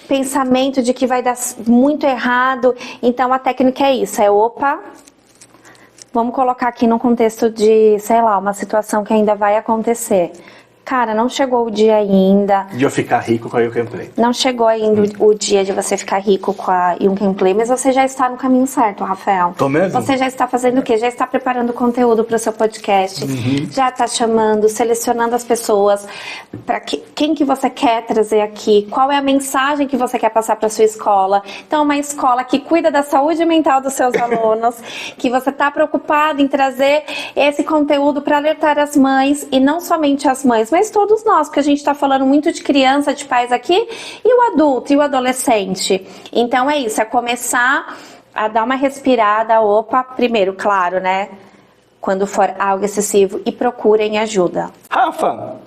pensamento de que vai dar muito errado. Então a técnica é isso, vamos colocar aqui num contexto de, sei lá, uma situação que ainda vai acontecer. Cara, não chegou o dia ainda. De eu ficar rico com a You Can Play. Não chegou ainda o dia de você ficar rico com a You Can Play, mas você já está no caminho certo, Rafael. Tô mesmo? Você já está fazendo o quê? Já está preparando conteúdo para o seu podcast, já está chamando, selecionando as pessoas, para quem que você quer trazer aqui, qual é a mensagem que você quer passar para sua escola. Então, uma escola que cuida da saúde mental dos seus alunos, que você está preocupado em trazer esse conteúdo para alertar as mães, e não somente as mães, mas todos nós, porque a gente está falando muito de criança, de pais aqui, e o adulto, e o adolescente. Então é isso, é começar a dar uma respirada, primeiro, claro, né? Quando for algo excessivo, e procurem ajuda. Rafa,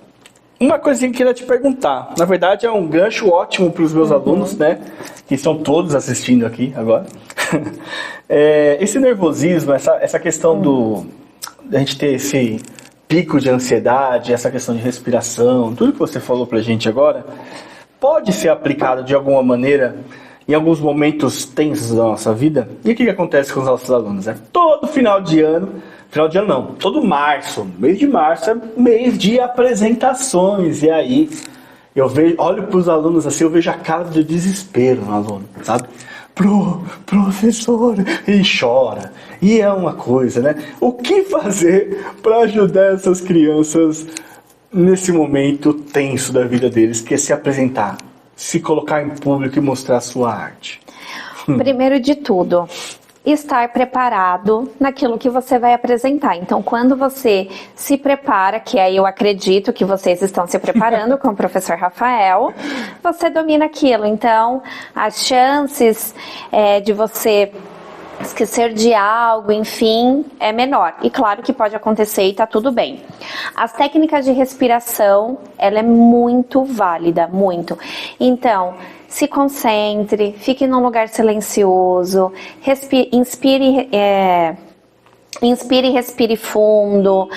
uma coisinha que eu queria te perguntar. Na verdade, é um gancho ótimo para os meus alunos, né? Que estão todos assistindo aqui agora. Esse nervosismo, essa questão da gente ter esse pico de ansiedade, essa questão de respiração, tudo que você falou pra gente agora, pode ser aplicado de alguma maneira em alguns momentos tensos da nossa vida? E o que acontece com os nossos alunos? Todo final de ano não, todo março, mês de março é mês de apresentações, e aí eu olho pros alunos assim, eu vejo a cara de desespero no aluno, sabe? Professor, e chora, e é uma coisa, né? O que fazer para ajudar essas crianças nesse momento tenso da vida deles, que é se apresentar, se colocar em público e mostrar a sua arte? Primeiro de tudo, estar preparado naquilo que você vai apresentar. Então, quando você se prepara, que aí eu acredito que vocês estão se preparando com o professor Rafael, você domina aquilo. Então, as chances de você esquecer de algo, enfim, é menor. E claro que pode acontecer e tá tudo bem. As técnicas de respiração, ela é muito válida, muito. Então, se concentre, fique num lugar silencioso, inspire e respire fundo,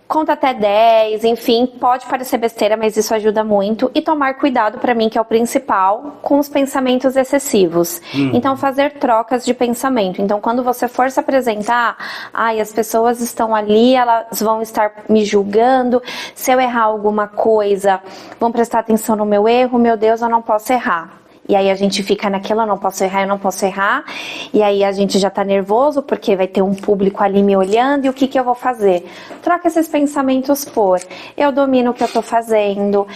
conta até 10, enfim, pode parecer besteira, mas isso ajuda muito. E tomar cuidado, para mim, que é o principal, com os pensamentos excessivos. Então, fazer trocas de pensamento. Então, quando você for se apresentar, as pessoas estão ali, elas vão estar me julgando. Se eu errar alguma coisa, vão prestar atenção no meu erro. Meu Deus, eu não posso errar. E aí a gente fica naquilo, eu não posso errar. E aí a gente já tá nervoso, porque vai ter um público ali me olhando, e o que eu vou fazer? Troca esses pensamentos por: eu domino o que eu tô fazendo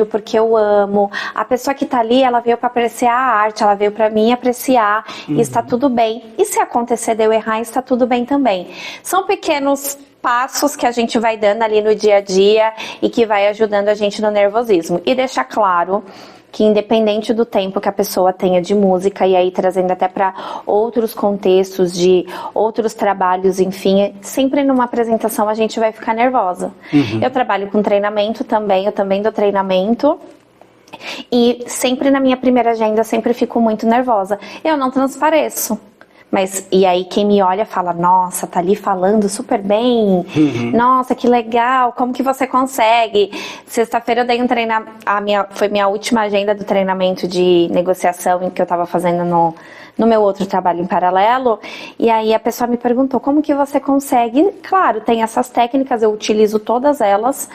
porque eu amo. A pessoa que tá ali, ela veio para apreciar a arte, ela veio para mim apreciar, e está tudo bem. E se acontecer de eu errar, está tudo bem também. São pequenos passos que a gente vai dando ali no dia a dia e que vai ajudando a gente no nervosismo. E deixar claro que, independente do tempo que a pessoa tenha de música, e aí trazendo até para outros contextos, de outros trabalhos, enfim, sempre numa apresentação a gente vai ficar nervosa. Eu trabalho com treinamento também, eu também dou treinamento, e sempre na minha primeira agenda eu sempre fico muito nervosa. Eu não transpareço. Mas, e aí quem me olha fala: nossa, tá ali falando super bem, nossa, que legal, como que você consegue? Sexta-feira eu dei um treinamento, foi minha última agenda do treinamento de negociação, em que eu tava fazendo no meu outro trabalho em paralelo, e aí a pessoa me perguntou: como que você consegue? Claro, tem essas técnicas, eu utilizo todas elas,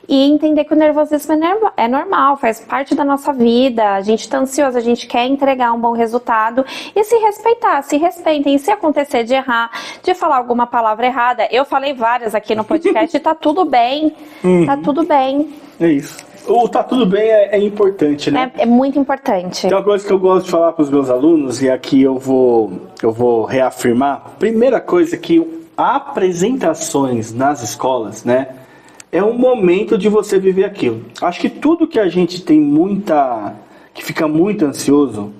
e entender que o nervosismo é normal, faz parte da nossa vida, a gente tá ansioso, a gente quer entregar um bom resultado, e se respeitem. E se acontecer de errar, de falar alguma palavra errada, eu falei várias aqui no podcast, e tá tudo bem, tá tudo bem. É isso. O tá tudo bem é importante, né? É muito importante. Tem uma coisa que eu gosto de falar para os meus alunos, e aqui eu vou reafirmar. Primeira coisa, que apresentações nas escolas, né, é um momento de você viver aquilo. Acho que tudo que a gente tem que fica muito ansioso,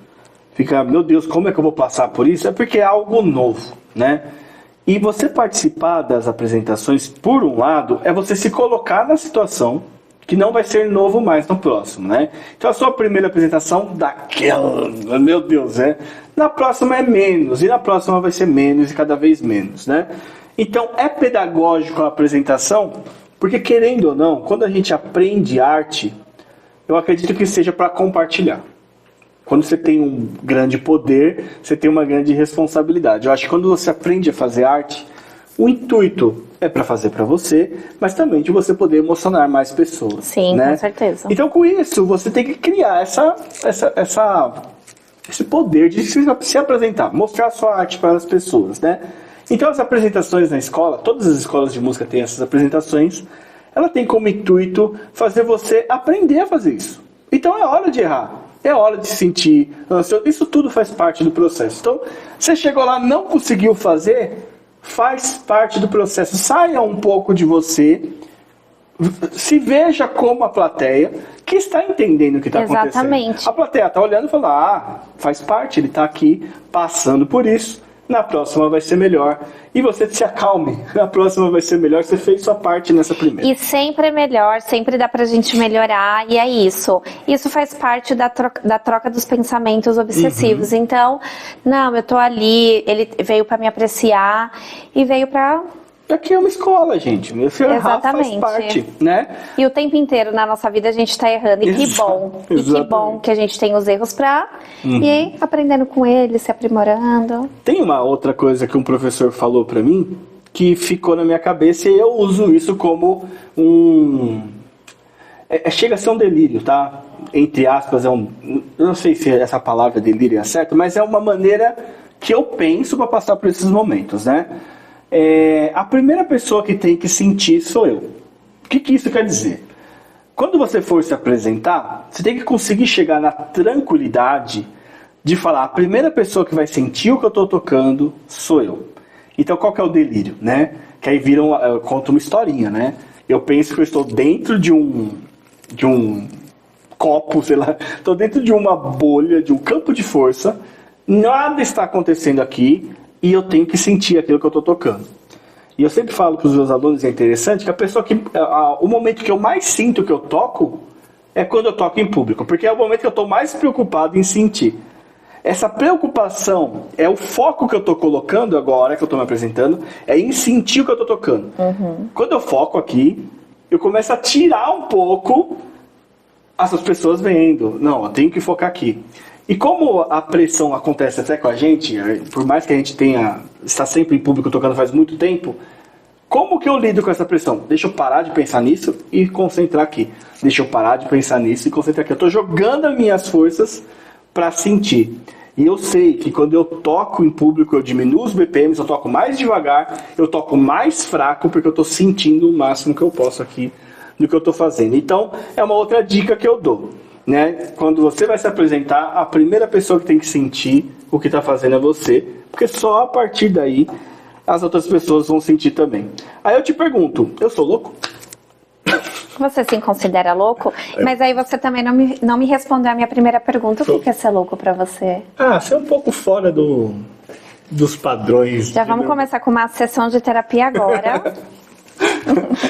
fica: meu Deus, como é que eu vou passar por isso? É porque é algo novo, né? E você participar das apresentações, por um lado, é você se colocar na situação que não vai ser novo mais no próximo, né? Então a sua primeira apresentação daquela, meu Deus, na próxima é menos, e na próxima vai ser menos, e cada vez menos, né? Então é pedagógico a apresentação, porque, querendo ou não, quando a gente aprende arte, eu acredito que seja para compartilhar. Quando você tem um grande poder, você tem uma grande responsabilidade. Eu acho que quando você aprende a fazer arte, o intuito é para fazer para você, mas também de você poder emocionar mais pessoas. Sim, né? Com certeza. Então, com isso, você tem que criar esse poder de se apresentar, mostrar a sua arte para as pessoas, né? Então, as apresentações na escola, todas as escolas de música têm essas apresentações, ela tem como intuito fazer você aprender a fazer isso. Então, é hora de errar. É hora de se sentir ansioso. Isso tudo faz parte do processo. Então, você chegou lá, não conseguiu fazer, faz parte do processo. Saia um pouco de você, se veja como a plateia que está entendendo o que está acontecendo. Exatamente. A plateia está olhando e falando: faz parte, ele está aqui passando por isso. Na próxima vai ser melhor. E você se acalme. Na próxima vai ser melhor. Você fez sua parte nessa primeira. E sempre é melhor, sempre dá pra gente melhorar. E é isso. Isso faz parte da troca dos pensamentos obsessivos. Então, não, eu tô ali, ele veio pra me apreciar e veio pra... Aqui é uma escola, gente. Esse errar faz parte, né? E o tempo inteiro na nossa vida a gente tá errando. E que bom. E que bom que a gente tem os erros pra ir aprendendo com eles, se aprimorando. Tem uma outra coisa que um professor falou pra mim que ficou na minha cabeça, e eu uso isso como chega a ser um delírio, tá? Entre aspas, eu não sei se essa palavra delírio é certa, mas é uma maneira que eu penso para passar por esses momentos, né? A primeira pessoa que tem que sentir sou eu. O que isso quer dizer? Quando você for se apresentar, você tem que conseguir chegar na tranquilidade de falar: a primeira pessoa que vai sentir o que eu estou tocando sou eu. Então qual que é o delírio, né? Que aí conta uma historinha, né? Eu penso que eu estou dentro de um copo, sei lá, estou dentro de uma bolha, de um campo de força, nada está acontecendo aqui, e eu tenho que sentir aquilo que eu estou tocando. E eu sempre falo para os meus alunos, é interessante, que o momento que eu mais sinto que eu toco é quando eu toco em público, porque é o momento que eu estou mais preocupado em sentir. Essa preocupação é o foco que eu tô colocando agora, que eu tô me apresentando, é em sentir o que eu tô tocando. Quando eu foco aqui, eu começo a tirar um pouco as pessoas vendo. Não, eu tenho que focar aqui. E como a pressão acontece até com a gente, por mais que a gente está sempre em público tocando faz muito tempo, como que eu lido com essa pressão? Deixa eu parar de pensar nisso e concentrar aqui. Deixa eu parar de pensar nisso e concentrar aqui. Eu tô jogando as minhas forças para sentir. E eu sei que quando eu toco em público, eu diminuo os BPMs, eu toco mais devagar, eu toco mais fraco, porque eu tô sentindo o máximo que eu posso aqui do que eu tô fazendo. Então, é uma outra dica que eu dou, né? Quando você vai se apresentar, a primeira pessoa que tem que sentir o que tá fazendo é você, porque só a partir daí as outras pessoas vão sentir também. Aí eu te pergunto, eu sou louco? Você se considera louco? Mas aí você também não me respondeu a minha primeira pergunta. O que é ser louco pra você? Ser um pouco fora dos padrões. Já vamos começar com uma sessão de terapia agora.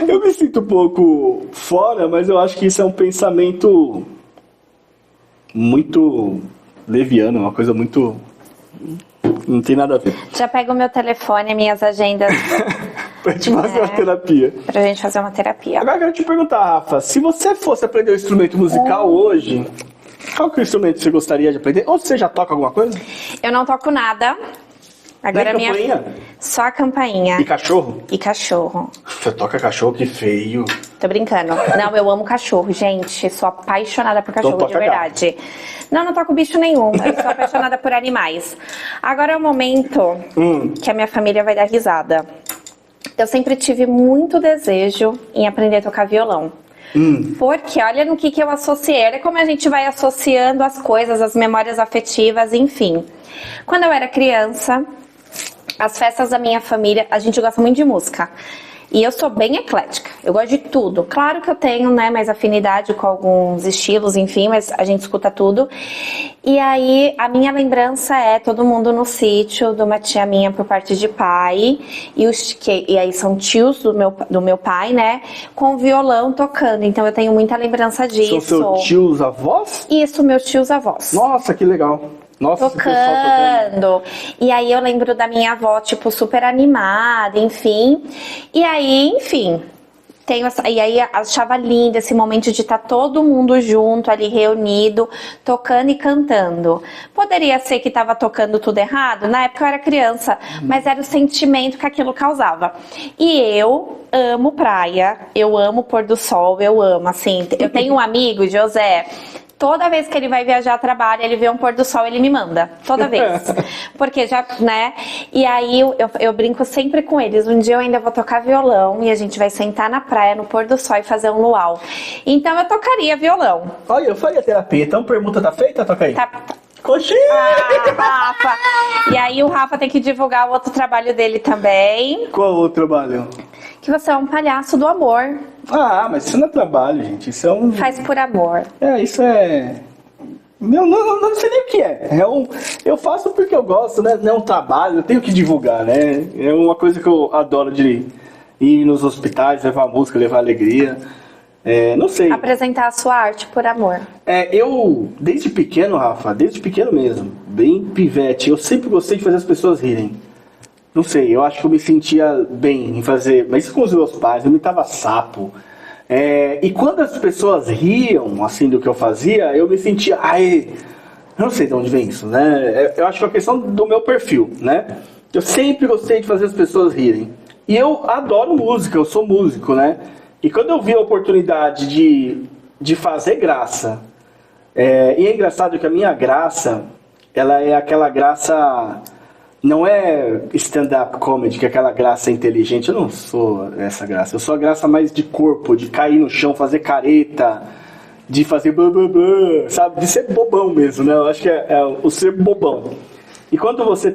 Eu me sinto um pouco fora, mas eu acho que isso é um pensamento muito leviano, uma coisa muito... Não tem nada a ver. Já pega o meu telefone, minhas agendas. Pra gente fazer uma terapia. Pra gente fazer uma terapia. Agora eu quero te perguntar, Rafa, se você fosse aprender um instrumento musical hoje, qual que é o instrumento que você gostaria de aprender? Ou você já toca alguma coisa? Eu não toco nada. Agora Nem campainha? Só a campainha. E cachorro? E cachorro. Você toca cachorro, que feio. Tô brincando. Não, eu amo cachorro, gente. Sou apaixonada por cachorro, de verdade. Não toco bicho nenhum. Eu sou apaixonada por animais. Agora é o momento que a minha família vai dar risada. Eu sempre tive muito desejo em aprender a tocar violão. Porque olha no que eu associei. Olha como a gente vai associando as coisas, as memórias afetivas, enfim. Quando eu era criança, as festas da minha família, a gente gosta muito de música. E eu sou bem eclética, eu gosto de tudo. Claro que eu tenho, né, mais afinidade com alguns estilos, enfim, mas a gente escuta tudo. E aí, a minha lembrança é todo mundo no sítio de uma tia minha por parte de pai. E aí são tios do meu pai, né, com violão tocando. Então eu tenho muita lembrança disso. São seus tios avós? Isso, meus tios avós. Nossa, que legal. Nossa, tocando. E aí eu lembro da minha avó, tipo, super animada, enfim. E aí, enfim, e aí achava lindo esse momento de estar todo mundo junto ali, reunido, tocando e cantando. Poderia ser que estava tocando tudo errado? Na época eu era criança, mas era o sentimento que aquilo causava. E eu amo praia, eu amo pôr do sol, eu amo, assim. Eu tenho um amigo, José. Toda vez que ele vai viajar a trabalho, ele vê um pôr do sol, ele me manda. Toda vez. Porque já, né? E aí eu brinco sempre com eles. Um dia eu ainda vou tocar violão e a gente vai sentar na praia no pôr do sol e fazer um luau. Então eu tocaria violão. Olha, eu faria terapia. Então pergunta tá feita? Toca aí. Tá. Coxinha! Rafa. E aí o Rafa tem que divulgar o outro trabalho dele também. Qual outro trabalho? Que você é um palhaço do amor. Mas isso não é trabalho, gente. Isso é um... Faz por amor. Isso é... Não sei nem o que é. Eu faço porque eu gosto, né? Não é um trabalho, eu tenho que divulgar, né? É uma coisa que eu adoro de ir nos hospitais, levar música, levar alegria. Não sei. Apresentar a sua arte por amor. Eu, desde pequeno, Rafa, desde pequeno mesmo, bem pivete, eu sempre gostei de fazer as pessoas rirem. Não sei, eu acho que eu me sentia bem em fazer, mas isso com os meus pais, eu imitava sapo. E quando as pessoas riam, assim, do que eu fazia, eu me sentia, eu não sei de onde vem isso, né? Eu acho que é uma questão do meu perfil, né? Eu sempre gostei de fazer as pessoas rirem. E eu adoro música, eu sou músico, né? E quando eu vi a oportunidade de fazer graça, e é engraçado que a minha graça, ela é aquela graça... Não é stand-up comedy, que é aquela graça inteligente. Eu não sou essa graça. Eu sou a graça mais de corpo, de cair no chão, fazer careta, de fazer sabe? De ser bobão mesmo, né? Eu acho que é o ser bobão. E quando você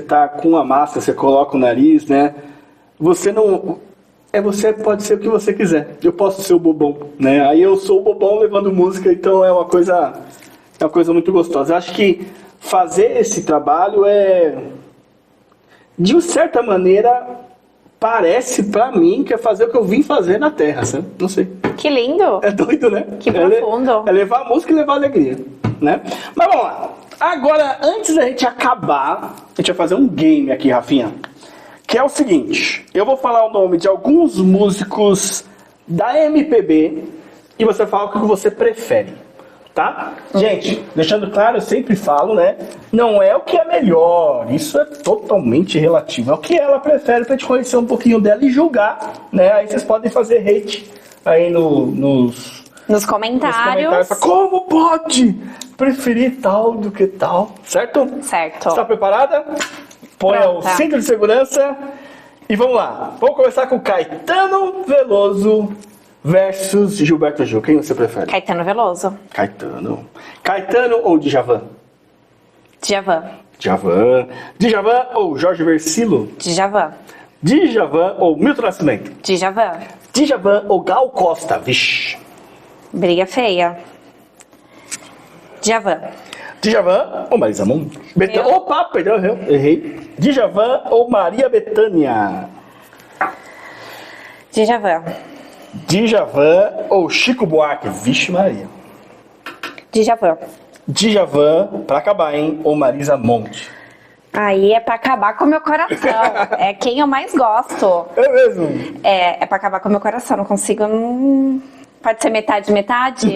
tá com a máscara, você coloca o nariz, né? Você não... Você pode ser o que você quiser. Eu posso ser o bobão, né? Aí eu sou o bobão levando música, então é uma coisa muito gostosa. Eu acho que fazer esse trabalho de certa maneira, parece pra mim que é fazer o que eu vim fazer na Terra, sabe? Não sei. Que lindo! É doido, né? Que profundo! É levar a música e levar a alegria, né? Mas vamos lá. Agora, antes da gente acabar, a gente vai fazer um game aqui, Rafinha. Que é o seguinte, eu vou falar o nome de alguns músicos da MPB e você fala o que você prefere, tá? Gente, deixando claro, eu sempre falo, né? Não é o que é melhor, isso é totalmente relativo. É o que ela prefere pra gente conhecer um pouquinho dela e julgar, né? Aí vocês podem fazer hate aí nos comentários. Como pode preferir tal do que tal, certo? Certo. Está preparada? Põe o cinto de segurança e vamos lá. Vamos começar com Caetano Veloso versus Gilberto Gil. Quem você prefere? Caetano Veloso. Caetano. Caetano ou Djavan? Djavan. Djavan. Djavan ou Jorge Versilo? Djavan. Djavan ou Milton Nascimento? Djavan. Djavan ou Gal Costa? Vixe. Briga feia. Djavan. Djavan ou Marisa Monte? Opa, perdão, errei. Djavan ou Maria Bethânia? Djavan. Djavan ou Chico Buarque? Vixe Maria. Djavan. Djavan, pra acabar, hein? Ou Marisa Monte? Aí é pra acabar com o meu coração. É quem eu mais gosto. É mesmo? É pra acabar com o meu coração. Não consigo... Pode ser metade, metade?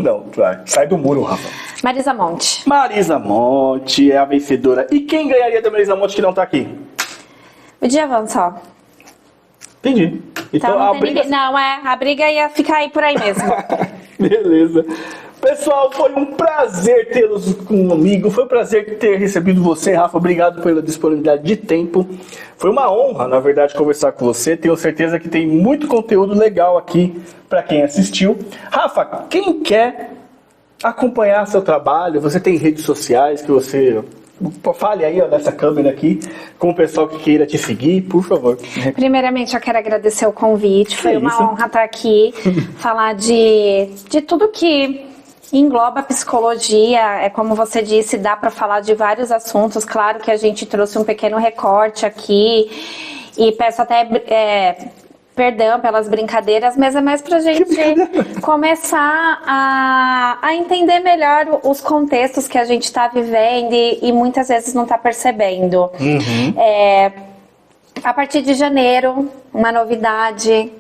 Não, vai. Sai do muro, Rafa. Marisa Monte. Marisa Monte é a vencedora. E quem ganharia da Marisa Monte que não tá aqui? O Djavan só. Entendi. Então não tem ninguém. Não, a briga ia ficar aí por aí mesmo. Beleza. Pessoal, foi um prazer tê-los comigo. Foi um prazer ter recebido você, Rafa. Obrigado pela disponibilidade de tempo. Foi uma honra, na verdade, conversar com você. Tenho certeza que tem muito conteúdo legal aqui para quem assistiu. Rafa, quem quer acompanhar seu trabalho, você tem redes sociais que você... Fale aí, ó, nessa câmera aqui, com o pessoal que queira te seguir, por favor. Primeiramente, eu quero agradecer o convite. Foi uma honra estar aqui, falar de tudo que engloba a psicologia. É como você disse, dá para falar de vários assuntos. Claro que a gente trouxe um pequeno recorte aqui e peço até perdão pelas brincadeiras, mas é mais pra gente começar a entender melhor os contextos que a gente está vivendo e muitas vezes não está percebendo. Uhum. A partir de janeiro, uma novidade.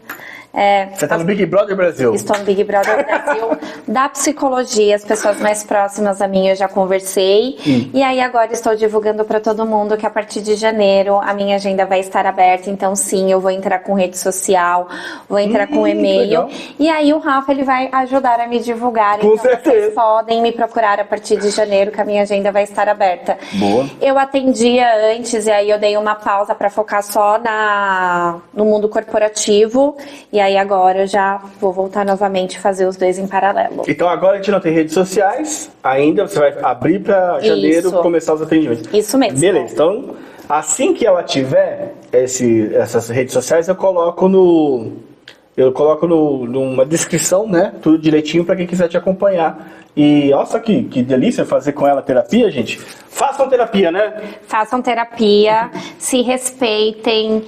Você está no Big Brother Brasil? Estou no Big Brother Brasil. Da psicologia, as pessoas mais próximas a mim eu já conversei. E aí agora estou divulgando para todo mundo que a partir de janeiro a minha agenda vai estar aberta. Então sim, eu vou entrar com rede social, vou entrar com e-mail. Legal. E aí o Rafa ele vai ajudar a me divulgar. Com então certeza. Vocês podem me procurar a partir de janeiro que a minha agenda vai estar aberta. Boa. Eu atendia antes e aí eu dei uma pausa para focar só no mundo corporativo. E aí agora eu já vou voltar novamente a fazer os dois em paralelo. Então agora a gente não tem redes sociais ainda, você vai abrir para janeiro Isso. começar os atendimentos. Isso mesmo. Beleza, então assim que ela tiver essas redes sociais, eu coloco numa descrição, né? Tudo direitinho para quem quiser te acompanhar. E olha só que delícia fazer com ela terapia, gente. Façam terapia, né? Façam terapia, se respeitem.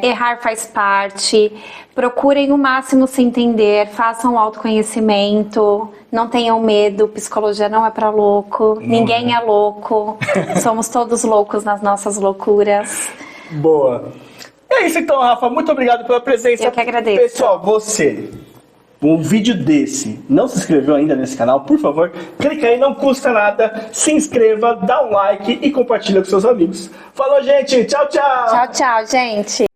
Errar faz parte, procurem o máximo se entender, façam autoconhecimento, não tenham medo, psicologia não é pra louco, ninguém é louco, somos todos loucos nas nossas loucuras. Boa. É isso então, Rafa, muito obrigado pela presença. Eu que agradeço. Pessoal, você, um vídeo desse, não se inscreveu ainda nesse canal, por favor, clica aí, não custa nada, se inscreva, dá um like e compartilha com seus amigos. Falou, gente, tchau, tchau! Tchau, tchau, gente!